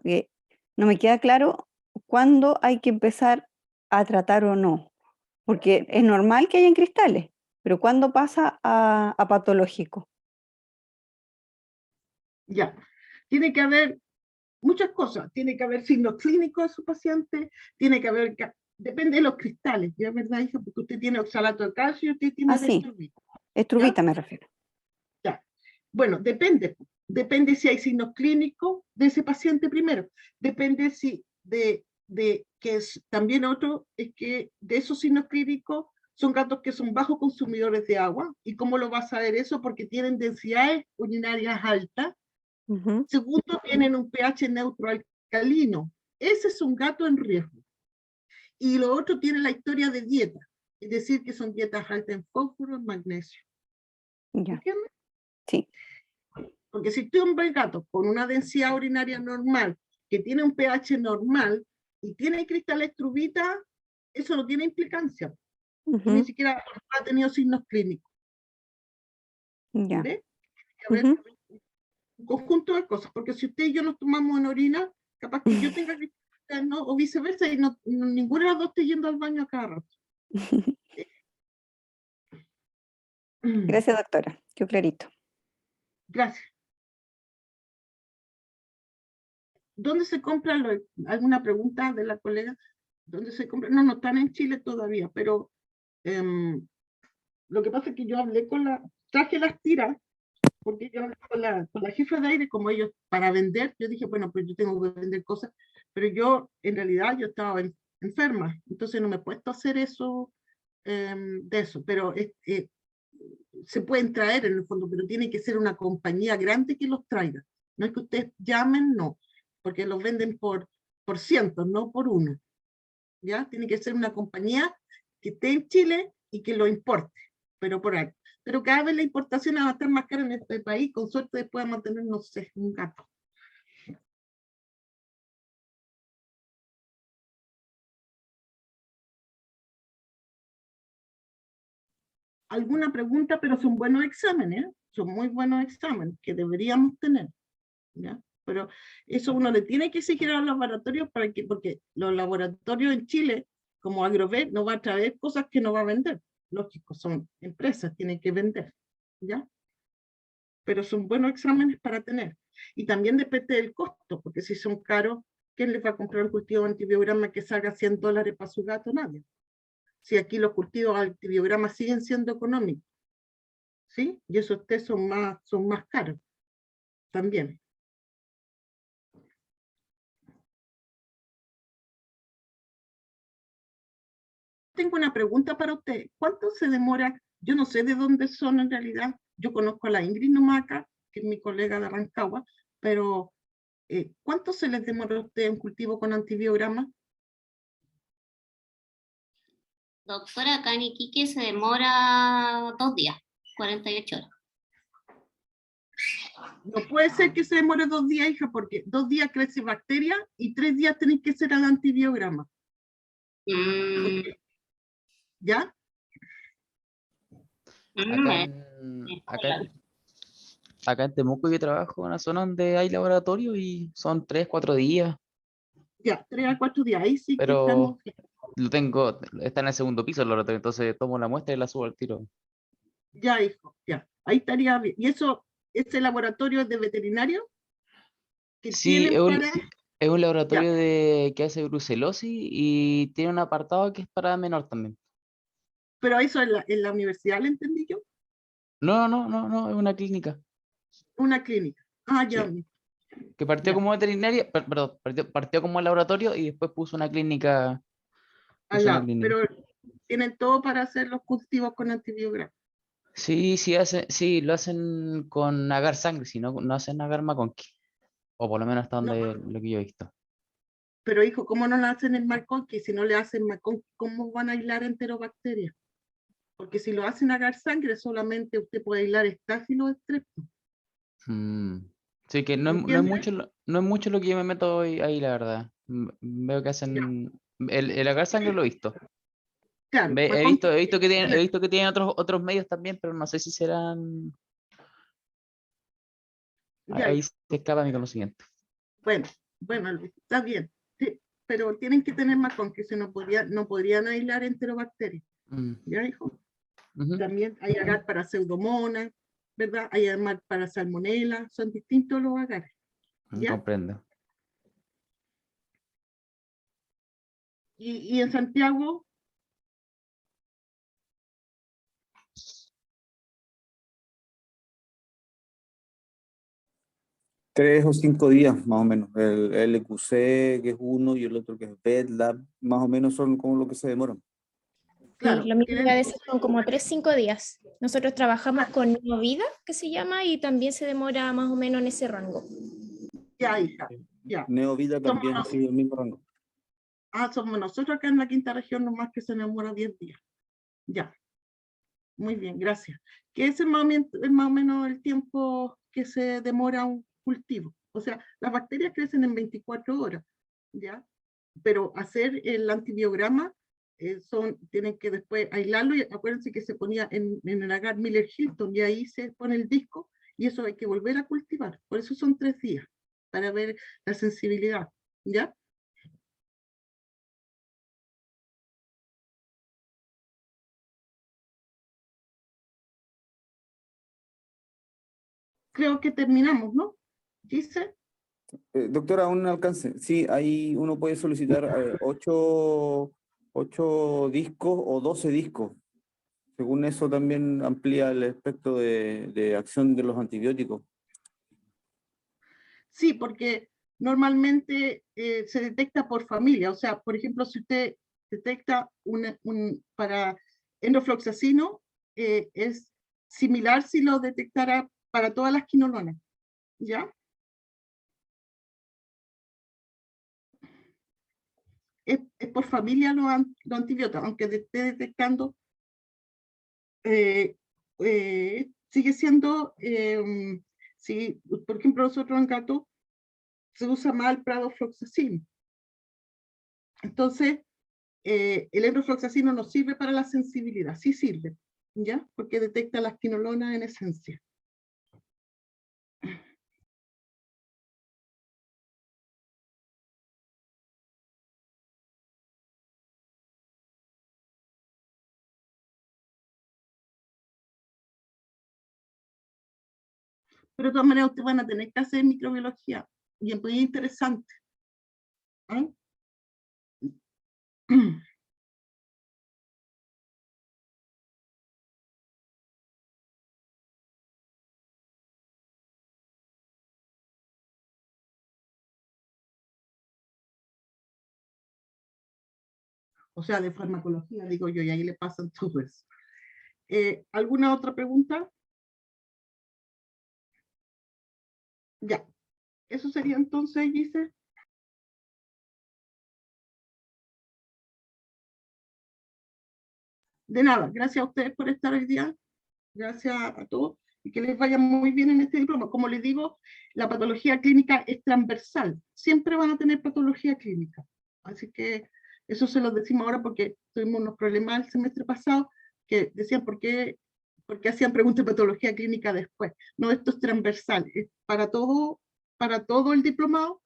me queda claro cuándo hay que empezar a tratar o no, porque es normal que hayan cristales, pero ¿cuándo pasa a patológico? Ya. Tiene que haber muchas cosas. Tiene que haber signos clínicos de su paciente, tiene que haber, depende de los cristales, ¿ya verdad, hija? Porque usted tiene oxalato de calcio y usted tiene Ah, sí, electrolito, ¿ya? estrubita me refiero. Ya. Bueno, depende si hay signos clínicos de ese paciente primero, depende si de que es también otro, es que de esos signos clínicos son gatos que son bajos consumidores de agua. ¿Y cómo lo vas a saber eso? Porque tienen densidades urinarias altas. Ujú. Segundo, tienen un pH neutro alcalino. Ese es un gato en riesgo. Y lo otro tiene la historia de dieta, es decir, que son dietas altas en fósforo, en magnesio. Ya, ¿Entiendes? sí. Porque si tú un gato con una densidad urinaria normal, que tiene un pH normal y tiene cristales estruvita, eso no tiene implicancia. Ni Ujú. siquiera ha tenido signos clínicos. Ya. ¿Ves? A ver, Ujú. un conjunto de cosas. Porque si usted y yo nos tomamos en orina, capaz que yo tenga cristales, ¿no? O viceversa, y ninguna de las dos esté yendo al baño a cada rato. Gracias, doctora. Qué clarito. Gracias. ¿Dónde se compra? ¿Alguna pregunta de la colega? ¿Dónde se compra? No, no están en Chile todavía, pero lo que pasa es que yo hablé traje las tiras, porque yo hablé con la jefa de aire, como ellos, para vender, yo dije, bueno, pues yo tengo que vender cosas, pero yo, en realidad, yo estaba enferma, entonces no me he puesto a hacer eso, de eso, pero se pueden traer en el fondo, pero tiene que ser una compañía grande que los traiga. No es que ustedes llamen, no, porque los venden por cientos, no por uno. ¿Ya? Tiene que ser una compañía que esté en Chile y que lo importe, pero por ahí. Pero cada vez la importación va a estar más cara en este país, con suerte después vamos a tener, no sé, un gato. Alguna pregunta, pero son buenos exámenes, ¿eh? Son muy buenos exámenes que deberíamos tener, ¿ya? Pero eso uno le tiene que exigir a los laboratorios porque los laboratorios en Chile, como Agrovet, no va a traer cosas que no va a vender. Lógico, son empresas, tienen que vender, ¿ya? Pero son buenos exámenes para tener. Y también depende del costo, porque si son caros, ¿quién les va a comprar un cultivo de antibiograma que salga $100 para su gato? Nadie. Si aquí los cultivos de antibiograma siguen siendo económicos, ¿sí? Y esos test son más caros también. Tengo una pregunta para usted. ¿Cuánto se demora? Yo no sé de dónde son en realidad. Yo conozco a la Ingrid Numaca, que es mi colega de Rancagua, pero ¿cuánto se les demora a usted un cultivo con antibiograma? Doctora, acá en Iquique se demora 2 días, 48 horas. No puede ser que se demore 2 días, hija, porque 2 días crece bacteria y 3 días tenéis que hacer el antibiograma. ¿Ya? Acá en Temuco yo trabajo en una zona donde hay laboratorio y son 3, 4 días, Ya, 3 a 4 días. Ahí sí que estamos. pero está en el segundo piso el laboratorio, entonces tomo la muestra y la subo al tiro. Ya, hijo, ya. Ahí estaría bien. ¿Y ese laboratorio es de veterinario? Que Sí, tienen para. es un Ya, laboratorio que hace brucelosis y tiene un apartado que es para menor también. pero eso en la universidad, ¿lo entendí yo? No, no, no, no, es una clínica. Una clínica. Ah, ya, Sí, que partió ya. como veterinaria, perdón, partió como laboratorio y después Al puso una lado. clínica. Pero tienen todo para hacer los cultivos con antibiograma. Sí, sí, lo hacen con agar sangre, si no, no hacen agar maconqui. O por lo menos hasta No, donde lo que yo he visto. pero hijo, ¿cómo no lo hacen en Marcón? Que si no le hacen Marcón, ¿cómo van a aislar enterobacterias? Porque si lo hacen agar sangre, solamente usted puede aislar estáfilos estreptos. Mm. Sí, que no, ¿Me no es entiende? mucho, no es mucho lo que yo me meto ahí, la verdad. Veo que Ya, hacen. El agar sangre lo he visto. claro, He Macón visto, he visto que tienen, he tiene. visto que tienen otros medios también, pero no sé si serán. Ya, Ahí hijo. se escapa mi conocimiento. Bueno, bueno, Luis, está bien. Sí, pero tienen que tener Macón, que se no podrían aislar enterobacterias. Mm. ¿Ya, hijo? Ujú. También hay agar para pseudomonas, ¿verdad? Hay agar para salmonela, son distintos los agares. ¿Ya? Comprendo. Y en Santiago, 3 o 5 días, más o menos. El LQC, que es uno, y el otro que es VetLab, más o menos son como lo que se demoran. Sí, claro, lo mismo tienen a veces son como 3, 5 días. Nosotros trabajamos con Vida, que se llama, y también se demora más o menos en ese rango. ya, hija, ya. Neovida Somos, también sigue el mismo rango. somos nosotros acá en la quinta región nomás que se demora 10 días. Ya, muy bien, gracias. Que ese es más o menos el tiempo que se demora un cultivo. O sea, las bacterias crecen en 24 horas, ¿ya? Pero hacer el antibiograma, tienen que después aislarlo, y acuérdense que se ponía en el agar Miller-Hilton, y ahí se pone el disco, y eso hay que volver a cultivar. Por eso son 3 días, para ver la sensibilidad, ¿ya? creo que terminamos, ¿no? Dice. Doctora, un alcance. Sí, ahí uno puede solicitar 8 discos o 12 discos. Según eso también amplía el espectro de acción de los antibióticos. Sí, porque normalmente se detecta por familia. O sea, por ejemplo, si usted detecta para endofloxacino, es similar si lo detectara para todas las quinolonas. ¿Ya? Es por familia los antibióticos, aunque esté detectando, sigue siendo, si, por ejemplo, nosotros en gato se usa más el pradofloxacino. Entonces, el endofloxacino no sirve para la sensibilidad, sí sirve, ¿ya? Porque detecta las quinolonas en esencia. Pero de todas maneras ustedes van a tener clases de microbiología, y es muy interesante. ¿Eh? O sea, de farmacología, digo yo, y ahí le pasan todo eso. ¿Alguna otra pregunta? Ya. Eso sería entonces, Gise. De nada, gracias a ustedes por estar hoy día. Gracias a todos y que les vaya muy bien en este diploma. Como les digo, la patología clínica es transversal. Siempre van a tener patología clínica. Así que eso se los decimos ahora porque tuvimos unos problemas el semestre pasado que decían por qué hacían preguntas de patología clínica después. No, esto es transversal. Es para todo el diplomado,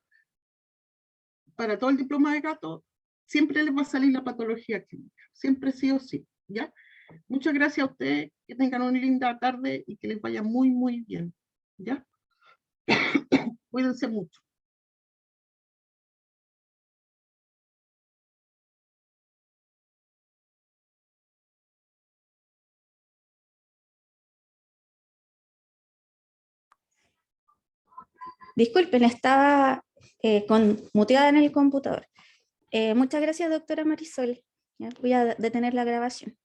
para todo el diploma de gato, siempre les va a salir la patología clínica. Siempre sí o sí. ¿Ya? Muchas gracias a ustedes, que tengan una linda tarde y que les vaya muy, muy bien. ¿Ya? Cuídense mucho. Disculpen, estaba muteada en el computador. Muchas gracias, doctora Marisol. Ya, voy a detener la grabación.